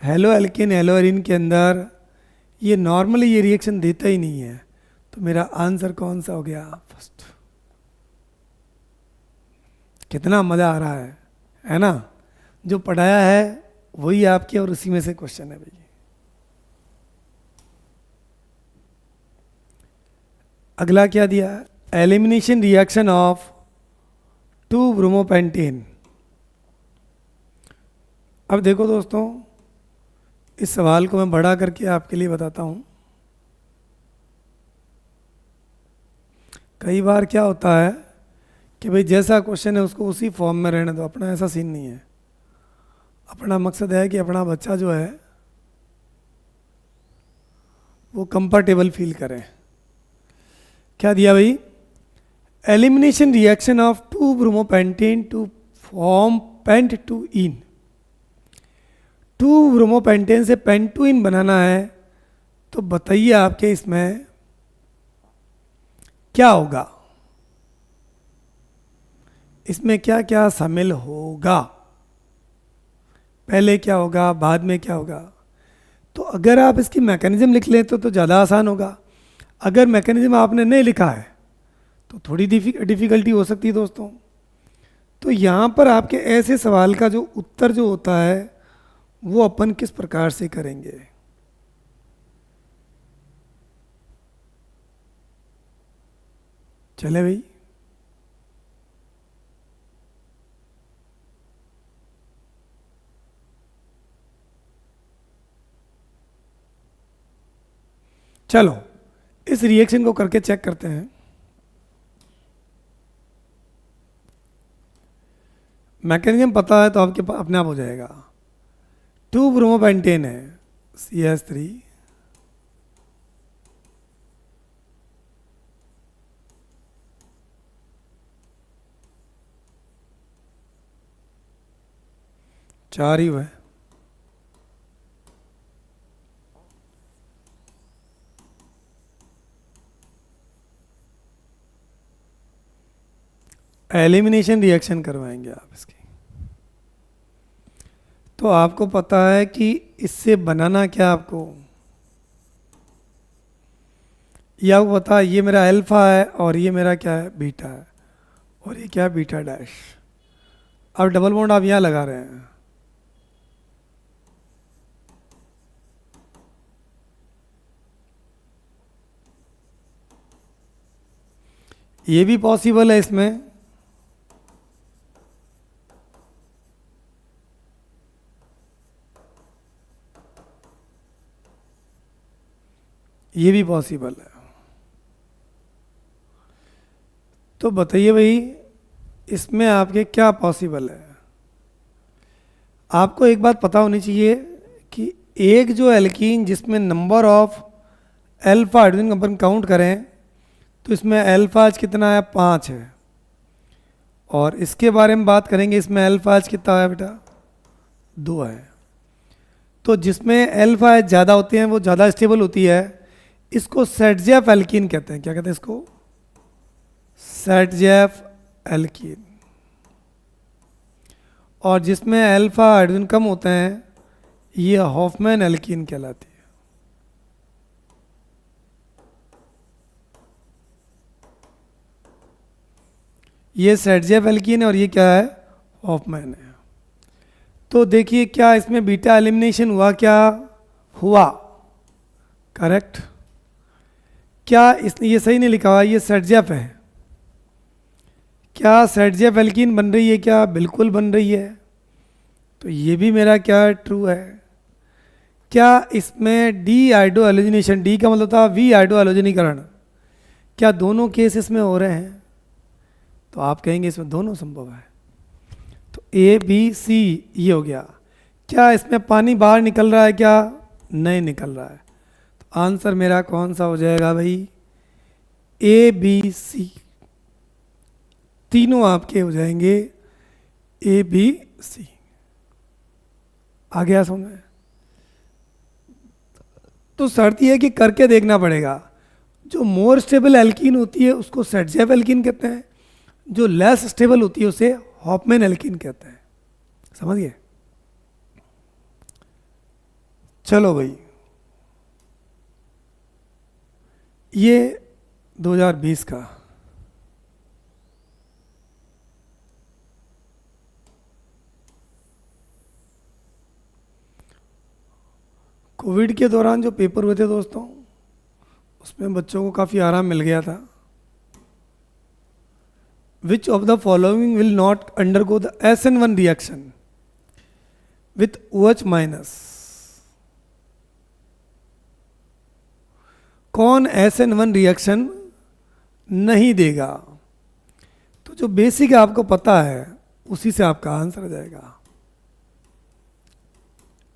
हेलो एल्केन एलोरीन के अंदर ये नॉर्मली ये रिएक्शन देता ही नहीं है। तो मेरा आंसर कौन सा हो गया? फर्स्ट। कितना मज़ा आ रहा है ना? जो पढ़ाया है वही आपके और उसी में से क्वेश्चन है भाई। अगला क्या दिया? Elimination reaction of two bromopentane. अब देखो दोस्तों, इस सवाल को मैं बड़ा करके आपके लिए बताता हूं। कई बार क्या होता है कि भाई जैसा क्वेश्चन है उसको उसी फॉर्म में रहने दो, अपना ऐसा सीन नहीं है। अपना मकसद है कि अपना बच्चा जो है वो कंफर्टेबल फील करे। क्या दिया भाई? Elimination reaction of 2-bromopentan to form pent two ene. 2-bromopentan से पेंट-2-ene बनाना है, तो बताइए आपके इसमें क्या होगा, इसमें क्या क्या शामिल होगा, पहले क्या होगा, बाद में क्या होगा। तो अगर आप इसकी मैकेनिज्म लिख लें तो ज़्यादा आसान होगा। अगर मैकेनिज्म आपने नहीं लिखा है तो थोड़ी डिफ़िकल्टी हो सकती है दोस्तों। तो यहाँ पर आपके ऐसे सवाल का जो उत्तर जो होता है वो अपन किस प्रकार से करेंगे। चले भाई, चलो इस रिएक्शन को करके चेक करते हैं। मैकेनिज्म पता है तो आपके अपने आप हो जाएगा। 2-bromopentan है CH3, चार ही हुआ है। एलिमिनेशन रिएक्शन करवाएंगे आप इसकी, तो आपको पता है कि इससे बनाना क्या आपको, या वो पता है ये मेरा अल्फा है और ये मेरा क्या है, बीटा है, और ये क्या है, बीटा डैश। अब डबल बॉन्ड आप यहाँ लगा रहे हैं, ये भी पॉसिबल है इसमें, ये भी पॉसिबल है। तो बताइए भाई इसमें आपके क्या पॉसिबल है। आपको एक बात पता होनी चाहिए कि एक जो एल्कीन जिसमें number of alpha hydrogen upon count करें तो इसमें अल्फा आज कितना है, 5 है। और इसके बारे में बात करेंगे, इसमें अल्फा आज कितना है बेटा, 2 है। तो जिसमें अल्फा ज़्यादा होते हैं वो ज़्यादा स्टेबल होती है, इसको सेटजेफ एल्कीन कहते हैं। क्या कहते हैं इसको? सेटजेफ एल्कीन। और जिसमें अल्फा हाइड्रोजन कम होते हैं ये हॉफमैन एल्कीन कहलाती है। ये सेटजेफ एल्कीन है और ये क्या है, हॉफमैन है। तो देखिए क्या इसमें बीटा एलिमिनेशन हुआ, क्या हुआ, करेक्ट। क्या इसने ये सही नहीं लिखा हुआ, ये सेटजेफ है। क्या सेटजेफ एल्कीन बन रही है, क्या बिल्कुल बन रही है। तो ये भी मेरा क्या ट्रू है। क्या इसमें डी हाइड्रो एलोजिनेशन, डी का मतलब था वी हाइड्रो एलोजनीकरण, क्या दोनों केस इसमें हो रहे हैं? तो आप कहेंगे इसमें दोनों संभव है। तो ए बी सी ये हो गया। क्या इसमें पानी बाहर निकल रहा है, क्या नहीं निकल रहा है। तो आंसर मेरा कौन सा हो जाएगा भाई, ए बी सी, तीनों आपके हो जाएंगे ए बी सी। आ गया समझ में? तो शर्त यह है कि करके देखना पड़ेगा। जो मोर स्टेबल एल्कीन होती है उसको सेटजेफ एल्कीन कहते हैं, जो लेस स्टेबल होती है उसे हॉफमैन एल्कीन कहते हैं। समझ गए? चलो भाई, ये 2020 का कोविड के दौरान जो पेपर हुए थे दोस्तों, उसमें बच्चों को काफ़ी आराम मिल गया था। विच of the following will not undergo the SN1 reaction with OH minus. कौन SN1 रिएक्शन नहीं देगा? तो जो बेसिक आपको पता है उसी से आपका आंसर आ जाएगा।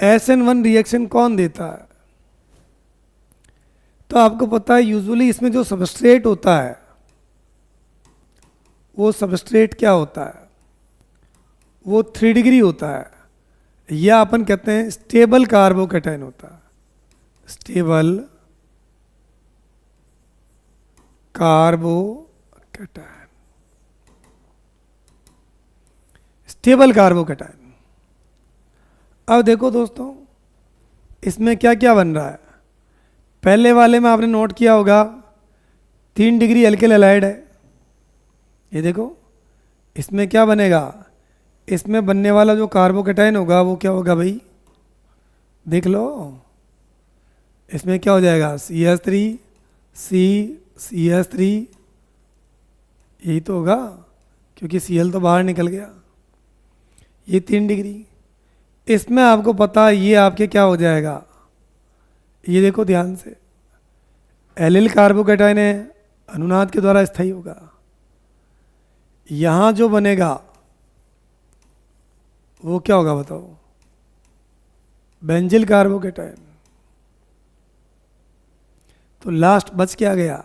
SN1 रिएक्शन कौन देता है? तो आपको पता है यूजुअली इसमें जो सबस्ट्रेट होता है वो सबस्ट्रेट क्या होता है? वो 3 डिग्री होता है, या अपन कहते हैं स्टेबल कार्बोकैटायन होता है। Stable carbocation, stable carbocation. अब देखो दोस्तों, इसमें क्या क्या बन रहा है। पहले वाले में आपने नोट किया होगा 3 डिग्री एल्किल हैलाइड है। ये देखो इसमें क्या बनेगा, इसमें बनने वाला जो कार्बोकैटायन होगा वो क्या होगा भाई, देख लो। इसमें क्या हो जाएगा, CH3 CH3, यही तो होगा क्योंकि Cl तो बाहर निकल गया। ये 3 डिग्री। इसमें आपको पता है ये आपके क्या हो जाएगा, ये देखो ध्यान से, एलिल कार्बोकैटायन है, अनुनाद के द्वारा स्थायी होगा। यहां जो बनेगा वो क्या होगा बताओ, बेंजिल कार्बोकैटायन। तो लास्ट बच क्या गया,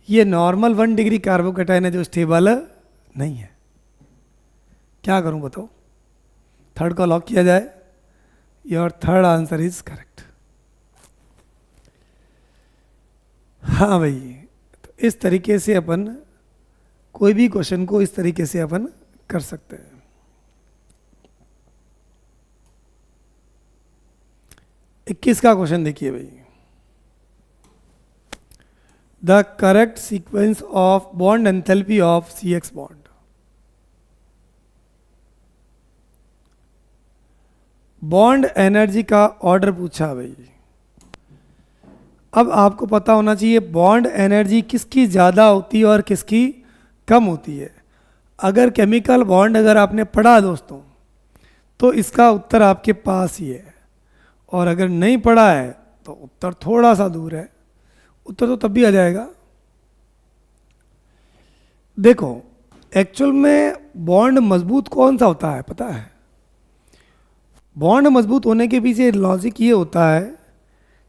ये नॉर्मल 1 डिग्री कार्बोकैटायन है जो स्टेबल नहीं है। क्या करूं बताओ, थर्ड को लॉक किया जाए? Your third answer is correct. हाँ भाई, तो इस तरीके से अपन कोई भी क्वेश्चन को इस तरीके से अपन कर सकते हैं। 21 का क्वेश्चन देखिए भाई, the correct sequence of bond enthalpy of CX bond. Bond energy का ऑर्डर पूछा भाई। अब आपको पता होना चाहिए बॉन्ड एनर्जी किसकी ज़्यादा होती है और किसकी कम होती है। अगर केमिकल बॉन्ड अगर आपने पढ़ा दोस्तों तो इसका उत्तर आपके पास ही है, और अगर नहीं पढ़ा है तो उत्तर थोड़ा सा दूर है, उत्तर तो तब भी आ जाएगा। देखो एक्चुअल में बॉन्ड मजबूत कौन सा होता है पता है? बॉन्ड मजबूत होने के पीछे लॉजिक ये होता है,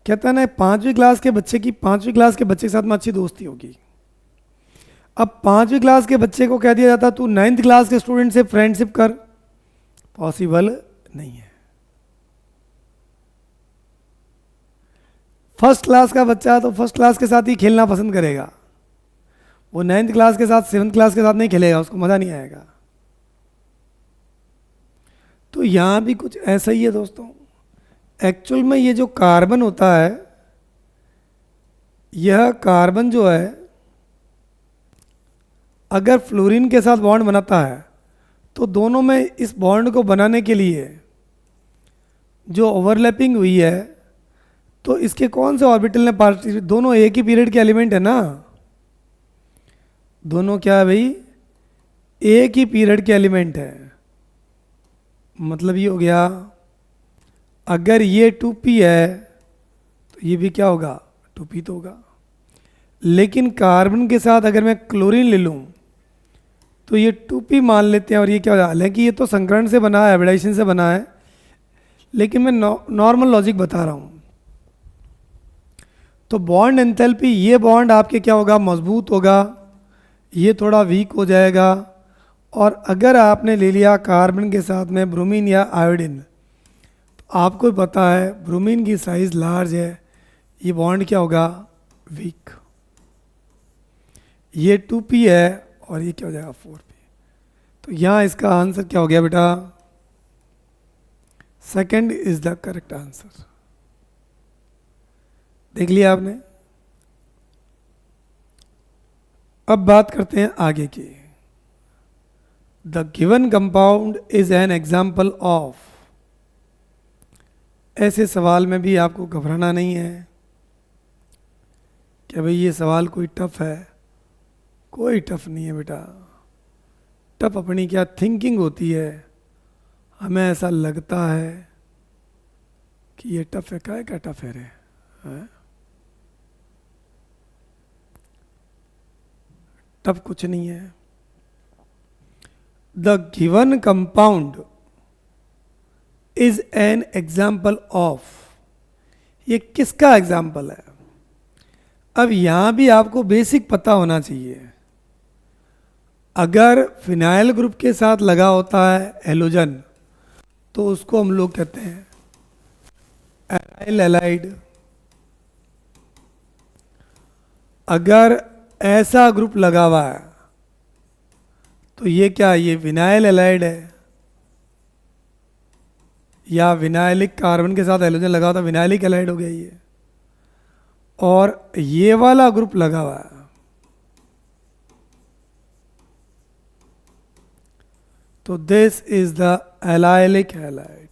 कहता है ना 5वीं क्लास के बच्चे की 5वीं क्लास के बच्चे के साथ में अच्छी दोस्ती होगी। अब 5वीं क्लास के बच्चे को कह दिया जाता तू 9th क्लास के स्टूडेंट से फ्रेंडशिप कर, पॉसिबल नहीं है। फर्स्ट क्लास का बच्चा तो फर्स्ट क्लास के साथ ही खेलना पसंद करेगा, वो 9th क्लास के साथ 7th क्लास के साथ नहीं खेलेगा, उसको मज़ा नहीं आएगा। तो यहाँ भी कुछ ऐसा ही है दोस्तों। एक्चुअल में ये जो कार्बन होता है, यह कार्बन जो है अगर फ्लोरीन के साथ बॉन्ड बनाता है तो दोनों में इस बॉन्ड को बनाने के लिए जो ओवरलैपिंग हुई है तो इसके कौन से ऑर्बिटल ने पार्टिसिपेट, दोनों एक ही पीरियड के एलिमेंट है ना, दोनों क्या है भाई, एक ही पीरियड के एलिमेंट है। मतलब ये हो गया, अगर ये 2p है तो ये भी क्या होगा, 2p तो होगा। लेकिन कार्बन के साथ अगर मैं क्लोरीन ले लूं तो ये 2p मान लेते हैं, और ये क्या होगा, हालांकि ये तो संकरण से बना है, एब्रेडेशन से बना है, लेकिन मैं नॉर्मल लॉजिक बता रहा हूं। तो बॉन्ड एंथैल्पी, ये बॉन्ड आपके क्या होगा, मजबूत होगा, ये थोड़ा वीक हो जाएगा। और अगर आपने ले लिया कार्बन के साथ में ब्रोमीन या आयोडीन, तो आपको पता है ब्रोमीन की साइज लार्ज है, ये बॉन्ड क्या होगा, वीक। ये 2p है और ये क्या हो जाएगा, 4p। तो यहाँ इसका आंसर क्या हो गया बेटा, second is the correct answer. देख लिया आपने। अब बात करते हैं आगे की। The given compound is an example of. ऐसे सवाल में भी आपको घबराना नहीं है कि भाई ये सवाल कोई टफ है, कोई टफ नहीं है बेटा। टफ अपनी क्या थिंकिंग होती है, हमें ऐसा लगता है कि ये टफ है, क्या टफ है रे, है? तब कुछ नहीं है। The given compound is an example of, ये किसका एग्जाम्पल है? अब यहां भी आपको बेसिक पता होना चाहिए। अगर फिनाइल ग्रुप के साथ लगा होता है हेलोजन तो उसको हम लोग कहते हैं एराइल एलाइड। अगर ऐसा ग्रुप लगा हुआ है तो ये क्या, ये विनाइल एलाइड है, या विनाइलिक कार्बन के साथ हेलोजन लगा होता विनाइलिक एलाइड हो गया ये। और ये वाला ग्रुप लगा हुआ है तो this is the allylic halide.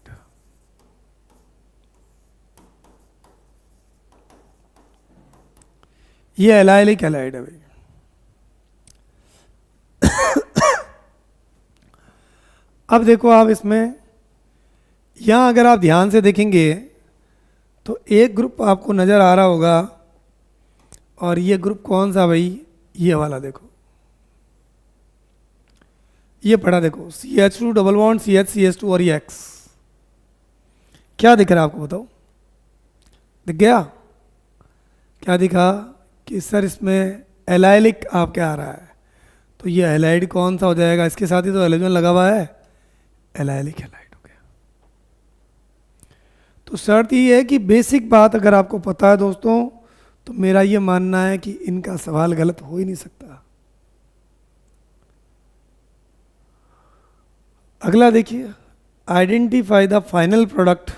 ये एलाइलिक हैलाइड है भाई। अब देखो आप इसमें यहां अगर आप ध्यान से देखेंगे तो एक ग्रुप आपको नजर आ रहा होगा, और ये ग्रुप कौन सा भाई, ये वाला देखो, ये पढ़ा देखो CH2 डबल बॉन्ड CH2 और ये X। क्या दिख रहा है आपको बताओ, दिख गया? क्या दिखा कि सर इसमें एलाइलिक आपके आ रहा है, तो ये एलाइड कौन सा हो जाएगा? इसके साथ ही तो हेलोजन लगा हुआ है, एलाइलिक हैलाइड हो गया। तो शर्त ये है कि बेसिक बात अगर आपको पता है दोस्तों, तो मेरा ये मानना है कि इनका सवाल गलत हो ही नहीं सकता। अगला देखिए, identify the final product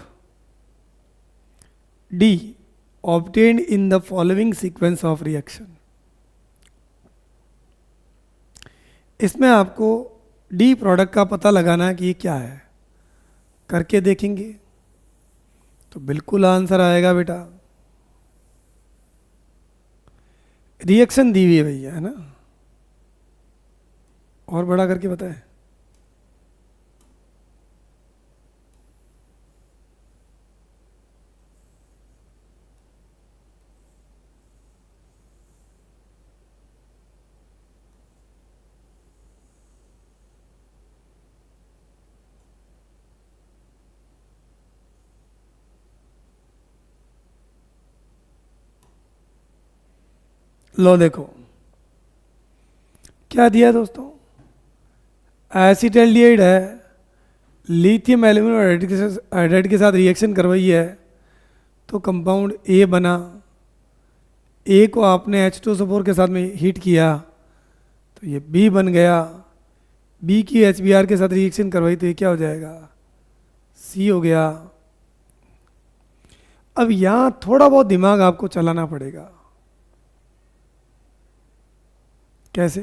D obtained in the following sequence of reaction. इसमें आपको डी प्रोडक्ट का पता लगाना है कि ये क्या है। करके देखेंगे तो बिल्कुल आंसर आएगा बेटा। रिएक्शन दी हुई है भैया, है ना? और बड़ा करके बताएं। लो देखो क्या दिया दोस्तों, एसिटाल्डिहाइड है, लिथियम एल्यूमिनियम हाइड्राइड के साथ रिएक्शन करवाई है तो कंपाउंड ए बना। ए को आपने H2SO4 के साथ में हीट किया तो ये बी बन गया। बी की HBr के साथ रिएक्शन करवाई तो ये क्या हो जाएगा, सी हो गया। अब यहां थोड़ा बहुत दिमाग आपको चलाना पड़ेगा। कैसे?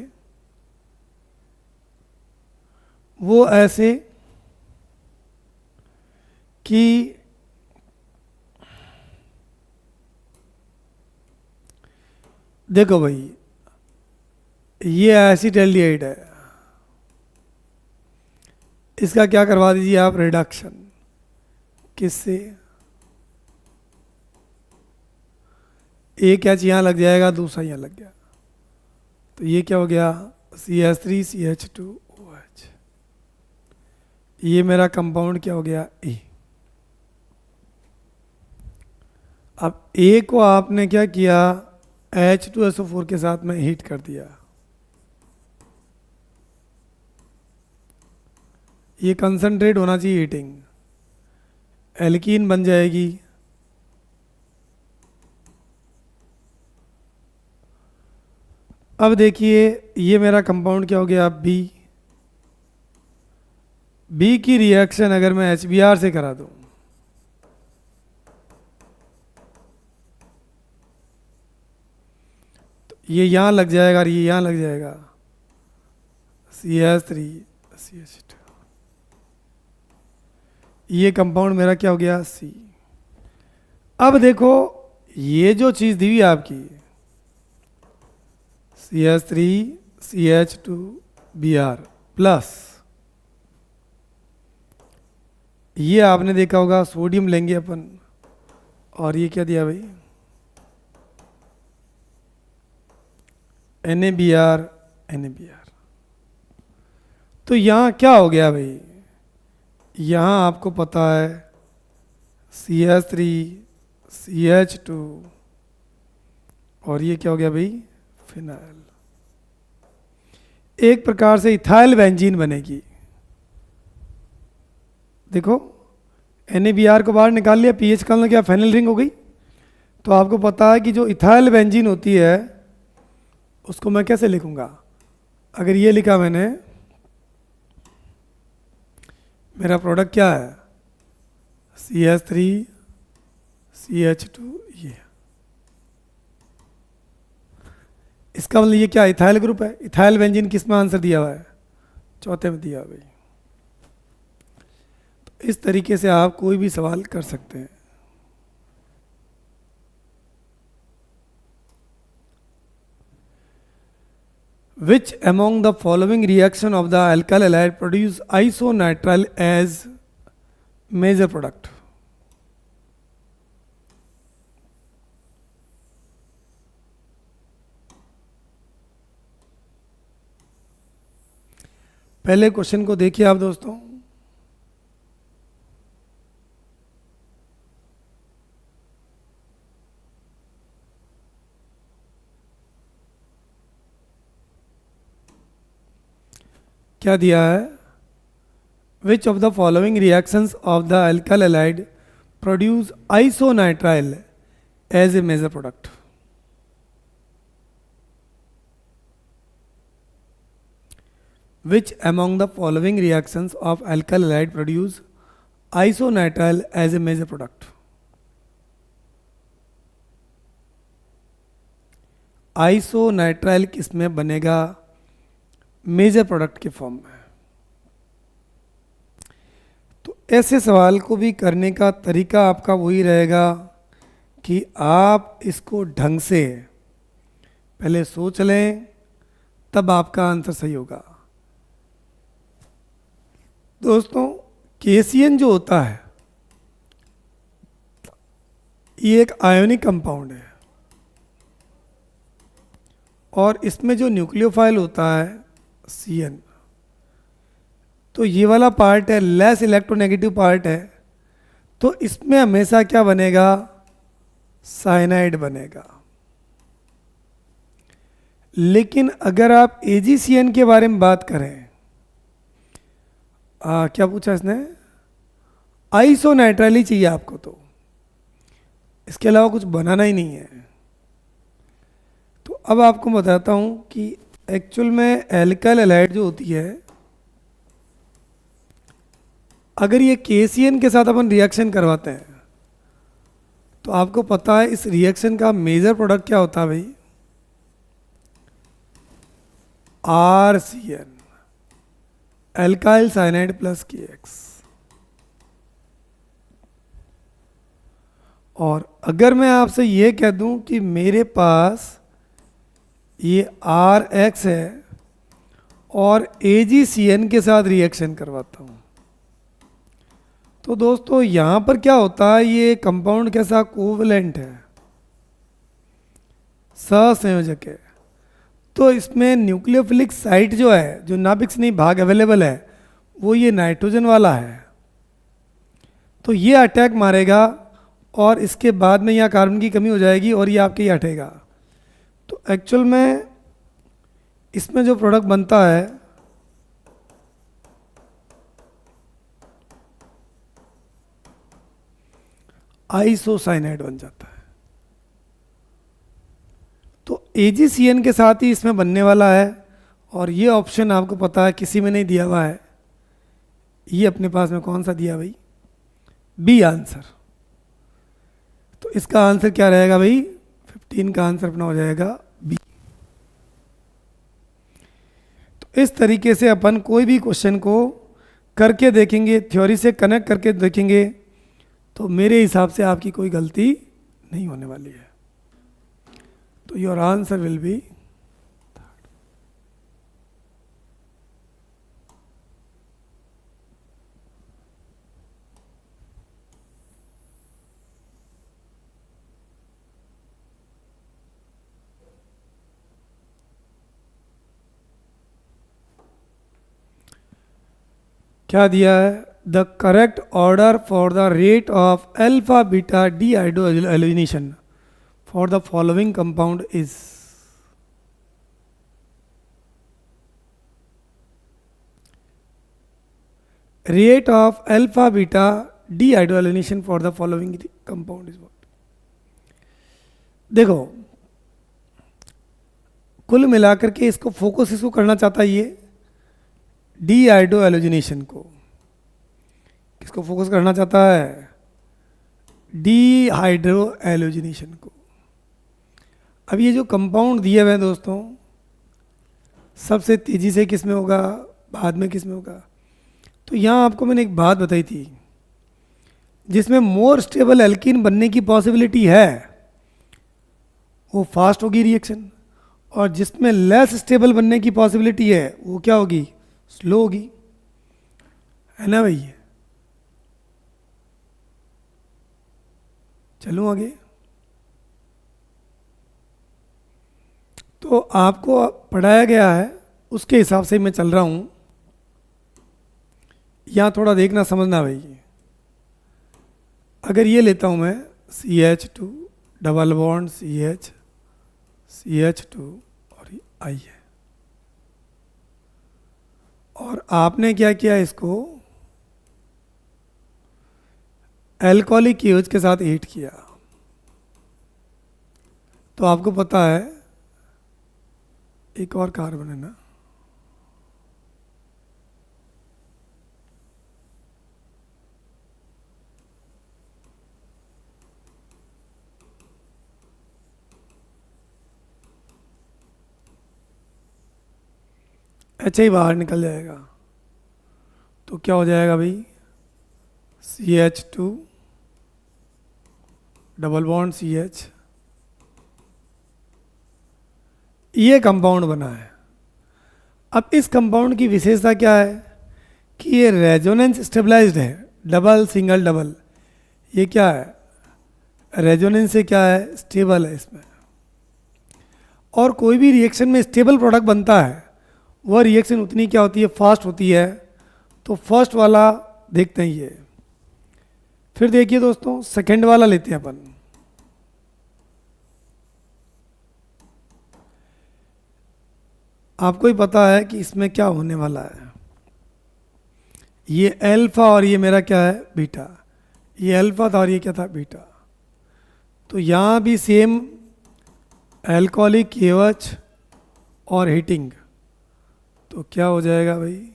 वो ऐसे कि देखो भाई, ये एसिटाल्डिहाइड है, इसका क्या करवा दीजिए आप, रिडक्शन। किससे? एक एच यहां लग जाएगा, दूसरा यहां लग गया, तो ये क्या हो गया, CH3CH2OH। ये मेरा कंपाउंड क्या हो गया, ए। अब ए को आपने क्या किया, H2SO4 के साथ में हीट कर दिया। ये कंसंट्रेट होना चाहिए हीटिंग, एल्कीन बन जाएगी। अब देखिए ये मेरा कंपाउंड क्या हो गया, बी। बी की रिएक्शन अगर मैं HBr से करा दूं तो ये यहां लग जाएगा और ये यहां लग जाएगा, CH3CH2। ये कंपाउंड मेरा क्या हो गया, सी। अब देखो ये जो चीज दी हुई आपकी CH3CH2Br प्लस, ये आपने देखा होगा सोडियम लेंगे अपन, और ये क्या दिया भाई, NaBr NaBr। तो यहाँ क्या हो गया भाई, यहाँ आपको पता है CH3 CH2 और ये क्या हो गया भाई, फिनाइल। एक प्रकार से इथाइल बेंजीन बनेगी। देखो NaBr को बाहर निकाल लिया, पीएच का क्या फेनिल रिंग हो गई। तो आपको पता है कि जो इथाइल बेंजीन होती है उसको मैं कैसे लिखूंगा, अगर ये लिखा मैंने, मेरा प्रोडक्ट क्या है CH3 CH2, ये इसका मतलब ये क्या इथाइल ग्रुप है। इथाइल बेंजीन किस में आंसर दिया हुआ है, चौथे में दिया हुआ है। तो इस तरीके से आप कोई भी सवाल कर सकते हैं। Which among the following reaction of the alkyl halide produce isonitrile as major product? पहले क्वेश्चन को देखिए आप दोस्तों। क्या दिया है, which of the following reactions of the alkyl halide produce isonitrile as a major product. Which among the following reactions of alkyl halide produce isonitrile as a major product? आइसोनाइट्राइल किसमें बनेगा, मेजर प्रोडक्ट के form में। तो ऐसे सवाल को भी करने का तरीका आपका वही रहेगा कि आप इसको ढंग से पहले सोच लें, तब आपका आंसर सही होगा। दोस्तों KCN जो होता है ये एक आयोनिक कंपाउंड है और इसमें जो न्यूक्लियोफाइल होता है CN, तो ये वाला पार्ट है लेस इलेक्ट्रोनेगेटिव पार्ट है, तो इसमें हमेशा क्या बनेगा, साइनाइड बनेगा। लेकिन अगर आप AgCN के बारे में बात करें, क्या पूछा इसने, आइसोनाइट्राइल ही चाहिए आपको, तो इसके अलावा कुछ बनाना ही नहीं है। तो अब आपको बताता हूं कि एक्चुअल में एल्काइल हैलाइड जो होती है, अगर ये KCN के साथ अपन रिएक्शन करवाते हैं तो आपको पता है इस रिएक्शन का मेजर प्रोडक्ट क्या होता है भाई, RCN, alkyl cyanide plus KX। और अगर मैं आपसे ये कह दूं कि मेरे पास ये RX है और AgCN के साथ रिएक्शन करवाता हूं, तो दोस्तों यहां पर क्या होता है, ये कंपाउंड कैसा कोवलेंट है, सहसंयोजक है। तो इसमें न्यूक्लियोफिलिक साइट जो है, जो नाभिक भाग अवेलेबल है, वो ये नाइट्रोजन वाला है। तो ये अटैक मारेगा और इसके बाद में यहाँ कार्बन की कमी हो जाएगी और ये आपके ये हटेगा। तो एक्चुअल में इसमें जो प्रोडक्ट बनता है आइसोसाइनाइड बन जाता है। तो AgCN के साथ ही इसमें बनने वाला है और ये ऑप्शन आपको पता है किसी में नहीं दिया हुआ है, ये अपने पास में कौन सा दिया भाई, B आंसर। तो इसका आंसर क्या रहेगा भाई, 15 का आंसर अपना हो जाएगा B। तो इस तरीके से अपन कोई भी क्वेश्चन को करके देखेंगे, थ्योरी से कनेक्ट करके देखेंगे, तो मेरे हिसाब से आपकी कोई गलती नहीं होने वाली है। तो योर आंसर विल बी क्या दिया है, the correct order for the rate of alpha beta dehydrohalogenation for the following compound is. Rate of alpha beta dehydrohalogenation for the following compound is what. देखो कुल मिलाकर के इसको फोकस इसको करना चाहता है ये डीहाइड्रोएलिनेशन को, किसको फोकस करना चाहता है, डीहाइड्रोएलिनेशन को। अब ये जो कंपाउंड दिए हुए हैं दोस्तों, सबसे तेजी से किस में होगा, बाद में किस में होगा। तो यहाँ आपको मैंने एक बात बताई थी, जिसमें मोर स्टेबल एल्कीन बनने की पॉसिबिलिटी है वो फास्ट होगी रिएक्शन, और जिसमें लेस स्टेबल बनने की पॉसिबिलिटी है वो क्या होगी, स्लो होगी, है ना भाई। चलूं आगे। तो आपको पढ़ाया गया है उसके हिसाब से मैं चल रहा हूं, यहां थोड़ा देखना समझना भाई। अगर ये लेता हूं मैं CH2 डबल बॉन्ड CH2 और ये I है, और आपने क्या किया, इसको एल्कोहलिक KOH के साथ हीट किया। तो आपको पता है एक और कार्बन है ना, अच्छा ही बाहर निकल जाएगा। तो क्या हो जाएगा भाई, CH2 डबल बॉन्ड CH, ये कंपाउंड बना है। अब इस कंपाउंड की विशेषता क्या है कि ये रेजोनेंस स्टेबलाइज्ड है, डबल सिंगल डबल, ये क्या है, रेजोनेंस से क्या है, स्टेबल है इसमें। और कोई भी रिएक्शन में स्टेबल प्रोडक्ट बनता है, वह रिएक्शन उतनी क्या होती है, फास्ट होती है। तो फर्स्ट वाला देखते हैं ये, फिर देखिए दोस्तों सेकंड वाला लेते हैं अपन। आपको ही पता है कि इसमें क्या होने वाला है, ये अल्फा और ये मेरा क्या है, बीटा। ये अल्फा था और ये क्या था, बीटा। तो यहाँ भी सेम अल्कोहलिक KOH और हीटिंग, तो क्या हो जाएगा भाई,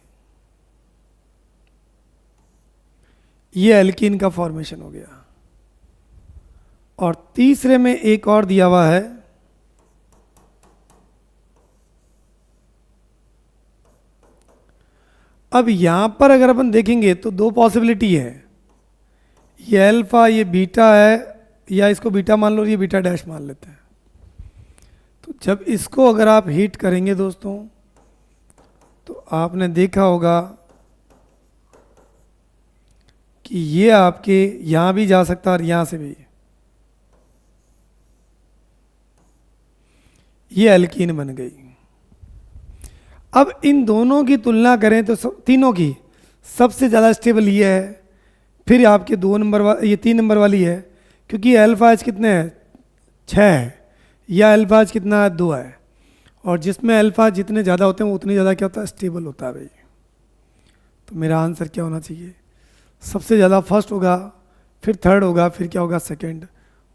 ये एल्कीन का फॉर्मेशन हो गया। और तीसरे में एक और दिया हुआ है, अब यहां पर अगर अपन देखेंगे तो दो पॉसिबिलिटी है, ये अल्फा ये बीटा है, या इसको बीटा मान लो, ये बीटा डैश मान लेते हैं। तो जब इसको अगर आप हीट करेंगे दोस्तों, तो आपने देखा होगा कि ये आपके यहां भी जा सकता है और यहां से भी, ये एल्कीन बन गई। अब इन दोनों की तुलना करें तो तीनों की सबसे ज़्यादा स्टेबल ये है, फिर आपके 2 नंबर ये 3 नंबर वाली है, क्योंकि अल्फा एच कितने हैं, 6 है, या अल्फा एच कितना है, 2 है। और जिसमें अल्फा जितने ज़्यादा होते हैं वो उतनी ज़्यादा क्या होता है, स्टेबल होता है भाई। तो मेरा आंसर क्या होना चाहिए, सबसे ज़्यादा फर्स्ट होगा, फिर थर्ड होगा, फिर क्या होगा, सेकंड।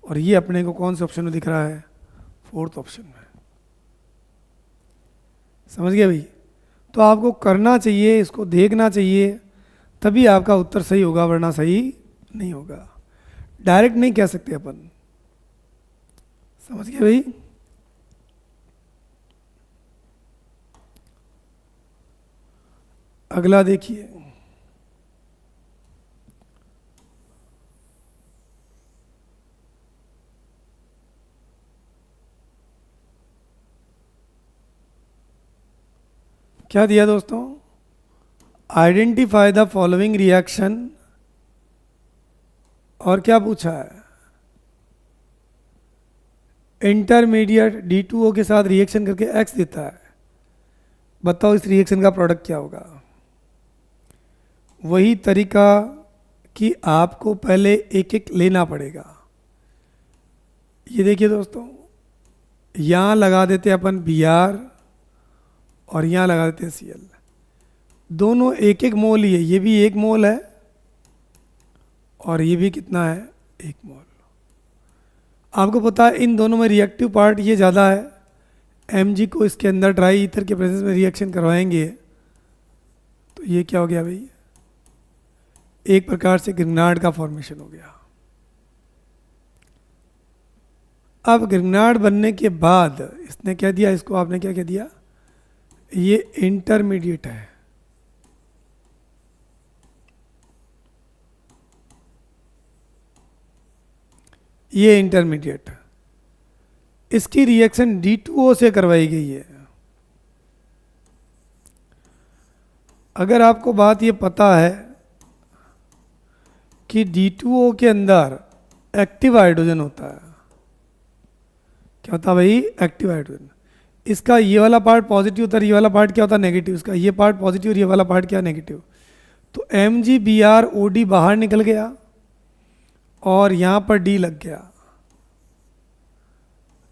और ये अपने को कौन से ऑप्शन में दिख रहा है, 4th ऑप्शन में। समझ गए भाई। तो आपको करना चाहिए, इसको देखना चाहिए, तभी आपका उत्तर सही होगा, वरना सही नहीं होगा। डायरेक्ट नहीं कह सकते अपन। समझ गए भाई। अगला देखिए, क्या दिया दोस्तों, आइडेंटिफाई द फॉलोइंग रिएक्शन, और क्या पूछा है, इंटरमीडिएट D2O के साथ रिएक्शन करके X देता है, बताओ इस रिएक्शन का प्रोडक्ट क्या होगा। वही तरीका कि आपको पहले एक एक लेना पड़ेगा। ये देखिए दोस्तों, यहाँ लगा देते हैं अपन Br और यहाँ लगा देते हैं Cl। दोनों एक एक मोल ही है, ये भी एक मोल है और ये भी कितना है, एक मोल। आपको पता है इन दोनों में रिएक्टिव पार्ट ये ज़्यादा है। Mg को इसके अंदर ड्राई ईथर के प्रेजेंस में रिएक्शन करवाएंगे तो ये क्या हो गया भाई, एक प्रकार से ग्रिग्नार्ड का फॉर्मेशन हो गया। अब ग्रिग्नार्ड बनने के बाद इसने क्या दिया, इसको आपने क्या कह दिया, ये इंटरमीडिएट है। ये इंटरमीडिएट, इसकी रिएक्शन D2O से करवाई गई है। अगर आपको बात ये पता है कि D2O के अंदर एक्टिव हाइड्रोजन होता है, क्या होता है भाई, एक्टिव हाइड्रोजन। इसका ये वाला पार्ट पॉजिटिव होता है, ये वाला पार्ट क्या होता है, नेगेटिव। इसका ये पार्ट पॉजिटिव और ये वाला पार्ट क्या, नेगेटिव। तो MgBrOD बाहर निकल गया और यहाँ पर D लग गया।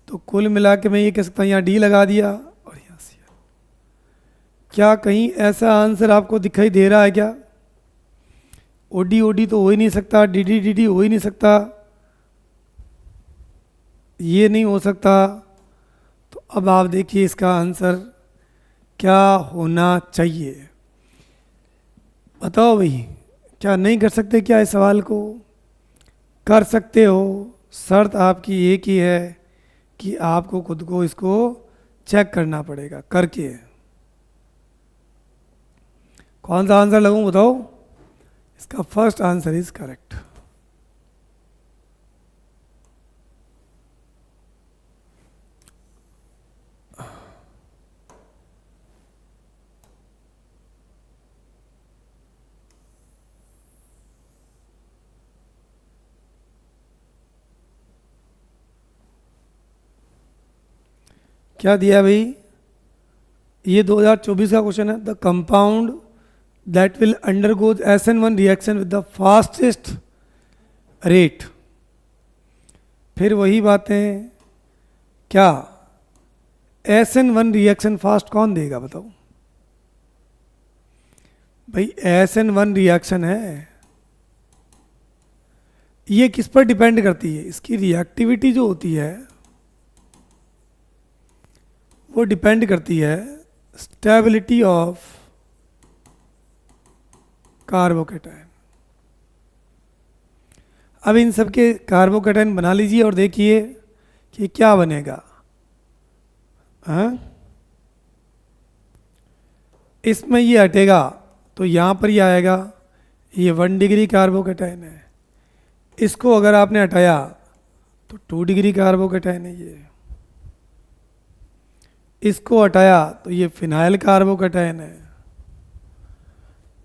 तो कुल मिला के मैं ये कह सकता हूँ, यहाँ D लगा दिया और यहाँ Cl। क्या कहीं ऐसा आंसर आपको दिखाई दे रहा है क्या? OD OD तो हो ही नहीं सकता, DD DD हो ही नहीं सकता, ये नहीं हो सकता। तो अब आप देखिए इसका आंसर क्या होना चाहिए, बताओ भाई। क्या नहीं कर सकते क्या इस सवाल को? कर सकते हो, शर्त आपकी एक ही है कि आपको खुद को इसको चेक करना पड़ेगा करके। कौन सा आंसर लगूं बताओ? इसका फर्स्ट आंसर इज करेक्ट। क्या दिया भाई? ये 2024 का क्वेश्चन है। The compound that will undergoes SN1 reaction with the fastest rate. फिर वही बातें, क्या SN1 रिएक्शन फास्ट कौन देगा बताओ भाई? SN1 रिएक्शन है, ये किस पर डिपेंड करती है? इसकी रिएक्टिविटी जो होती है वो डिपेंड करती है स्टेबिलिटी ऑफ कार्बोकेटाइन। अब इन सब के कार्बोकेटाइन बना लीजिए और देखिए कि क्या बनेगा। हाँ, इसमें ये हटेगा तो यहाँ पर ही आएगा, ये 1 डिग्री कार्बोकेटाइन है। इसको अगर आपने हटाया तो 2 डिग्री कार्बोकेटाइन है। ये इसको हटाया तो ये फिनाइल कार्बोकेटाइन है।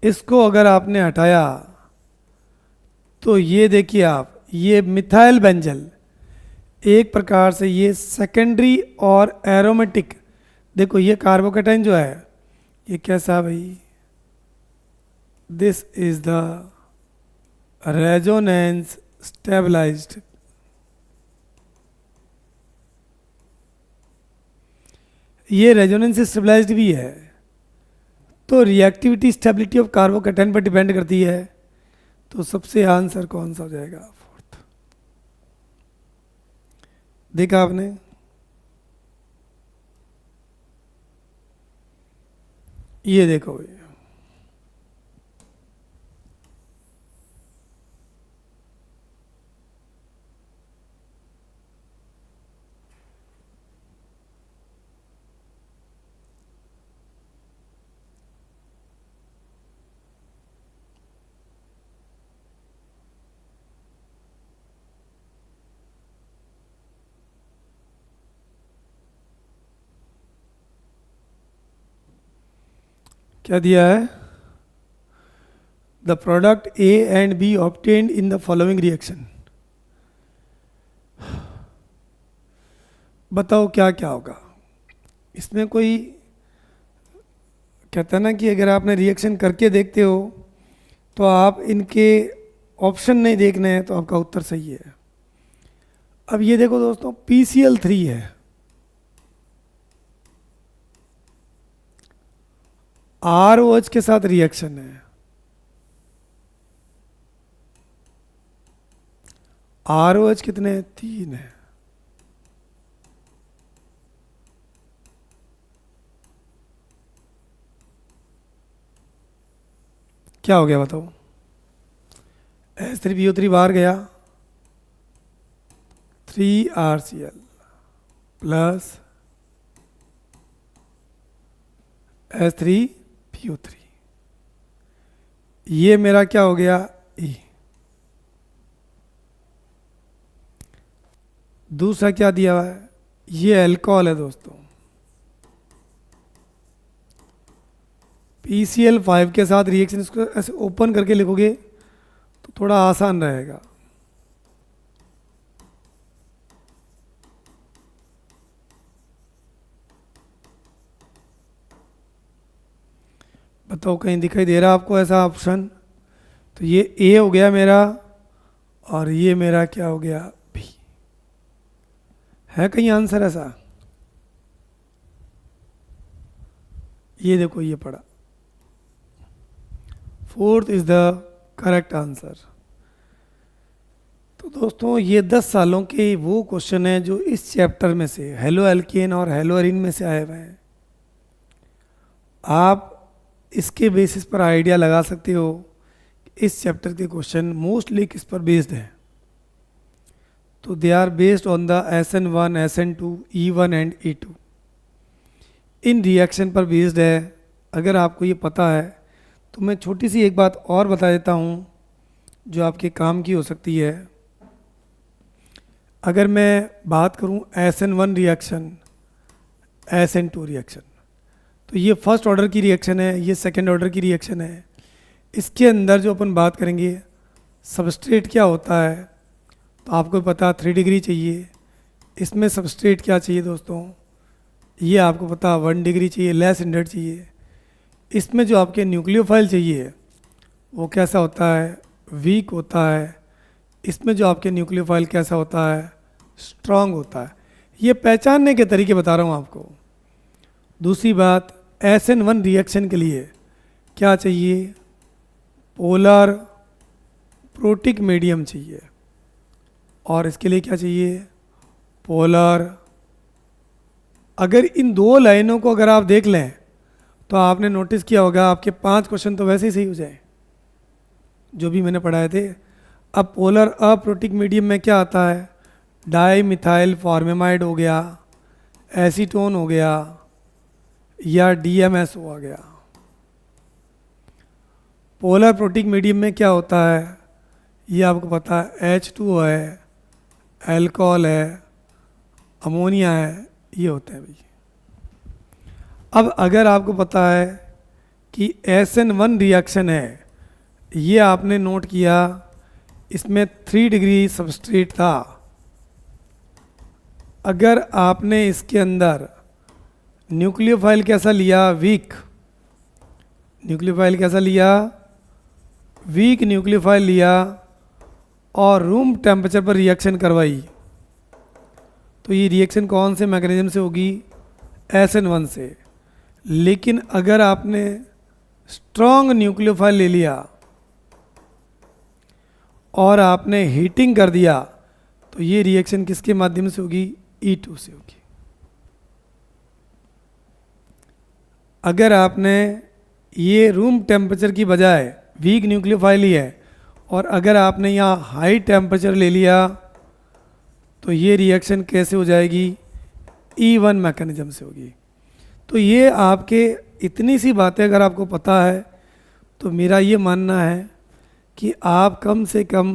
इसको अगर आपने हटाया तो ये देखिए आप, ये मिथाइल बेंजल। एक प्रकार से ये सेकेंडरी और एरोमेटिक। देखो ये कार्बोकेटाइन जो है ये कैसा भाई, this is the resonance stabilised. ये रेजोनेंस स्टेबलाइज्ड भी है। तो रिएक्टिविटी स्टेबिलिटी ऑफ कार्बोकेटाइन पर डिपेंड करती है। तो सबसे आंसर कौन सा हो जाएगा? फोर्थ। देखा आपने? ये देखो ये, क्या दिया है? The product A and B obtained in the following reaction. बताओ क्या क्या होगा इसमें? कोई कहता है ना कि अगर आपने रिएक्शन करके देखते हो तो आप इनके ऑप्शन नहीं देखने हैं तो आपका उत्तर सही है। अब ये देखो दोस्तों, PCl3 है, ROH के साथ रिएक्शन है, ROH कितने हैं? 3 है। क्या हो गया बताओ? H3PO3 बाहर गया, 3RCl प्लस H3PO3, ये मेरा क्या हो गया? E। दूसरा क्या दिया हुआ है? ये अल्कोहल है दोस्तों, PCl5 के साथ रिएक्शन, इसको ऐसे ओपन करके लिखोगे तो थोड़ा आसान रहेगा। बताओ कहीं दिखाई दे रहा है आपको ऐसा ऑप्शन? तो ये A हो गया मेरा, और ये मेरा क्या हो गया? B। है कहीं आंसर ऐसा? ये देखो, ये पड़ा, 4th is the correct answer. तो दोस्तों ये 10 सालों के वो क्वेश्चन हैं जो इस चैप्टर में से, हेलो एल्केन और हेलो अरीन में से आए हुए हैं। आप इसके बेसिस पर आइडिया लगा सकते हो कि इस चैप्टर के क्वेश्चन मोस्टली किस पर बेस्ड हैं। तो they are based on the SN1, SN2, E1 and E2, इन रिएक्शन पर बेस्ड है। अगर आपको ये पता है तो मैं छोटी सी एक बात और बता देता हूँ जो आपके काम की हो सकती है। अगर मैं बात करूँ SN1 रिएक्शन, SN2 रिएक्शन, तो ये फर्स्ट ऑर्डर की रिएक्शन है, ये सेकंड ऑर्डर की रिएक्शन है। इसके अंदर जो अपन बात करेंगे सबस्ट्रेट क्या होता है, तो आपको पता 3 डिग्री चाहिए। इसमें सबस्ट्रेट क्या चाहिए दोस्तों, ये आपको पता 1 डिग्री चाहिए, लेस हिंड्रेड चाहिए। इसमें जो आपके न्यूक्लियोफाइल चाहिए वो कैसा होता है? वीक होता है। इसमें जो आपके न्यूक्लियोफाइल कैसा होता है? स्ट्रांग होता है। ये पहचानने के तरीके बता रहा हूँ आपको। दूसरी बात, SN1 रिएक्शन के लिए क्या चाहिए? पोलर प्रोटिक मीडियम चाहिए, और इसके लिए क्या चाहिए? पोलर। अगर इन 2 लाइनों को अगर आप देख लें तो आपने नोटिस किया होगा आपके 5 क्वेश्चन तो वैसे ही सही हो जाए जो भी मैंने पढ़ाए थे। अब पोलर अप्रोटिक मीडियम में क्या आता है? डाई मिथाइल फॉर्मेमाइड हो गया, एसीटोन हो गया, या DMSO आ गया। पोलर प्रोटिक मीडियम में क्या होता है? ये आपको पता है, H2O है, अल्कोहल है, अमोनिया है, ये होते हैं भाई। अब अगर आपको पता है कि SN1 रिएक्शन है, ये आपने नोट किया, इसमें 3 डिग्री सबस्ट्रेट था। अगर आपने इसके अंदर न्यूक्लियोफाइल कैसा लिया? वीक। न्यूक्लियोफाइल कैसा लिया? वीक न्यूक्लियोफाइल लिया, और रूम टेम्परेचर पर रिएक्शन करवाई, तो ये रिएक्शन कौन से मैकेनिज्म से होगी? SN1 से। लेकिन अगर आपने स्ट्रॉन्ग न्यूक्लियोफाइल ले लिया और आपने हीटिंग कर दिया, तो ये रिएक्शन किसके माध्यम से होगी? E2 से होगी। अगर आपने ये रूम टेम्परेचर की बजाय वीक न्यूक्लियोफाइल ही है, और अगर आपने यहाँ हाई टेम्परेचर ले लिया, तो ये रिएक्शन कैसे हो जाएगी? E1 मैकेनिज्म से होगी। तो ये आपके इतनी सी बातें अगर आपको पता है तो मेरा ये मानना है कि आप कम से कम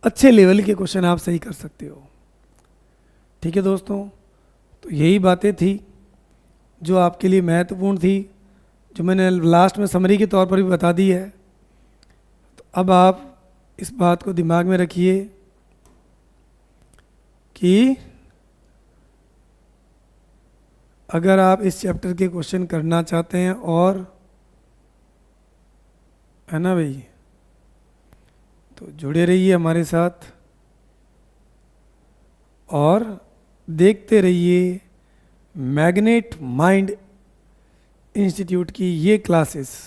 अच्छे लेवल के क्वेश्चन आप सही कर सकते हो। ठीक है दोस्तों, तो यही बातें थी जो आपके लिए महत्वपूर्ण थी, जो मैंने लास्ट में समरी के तौर पर भी बता दी है। तो अब आप इस बात को दिमाग में रखिए कि अगर आप इस चैप्टर के क्वेश्चन करना चाहते हैं और है ना भाई। तो जुड़े रहिए हमारे साथ और देखते रहिए मैग्नेट माइंड इंस्टीट्यूट की ये क्लासेस।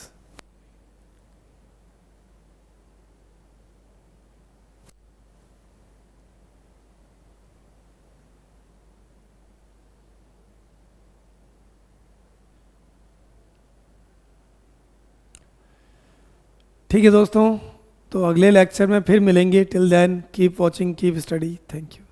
ठीक है दोस्तों, तो अगले लेक्चर में फिर मिलेंगे। Till then keep watching, keep study. Thank you.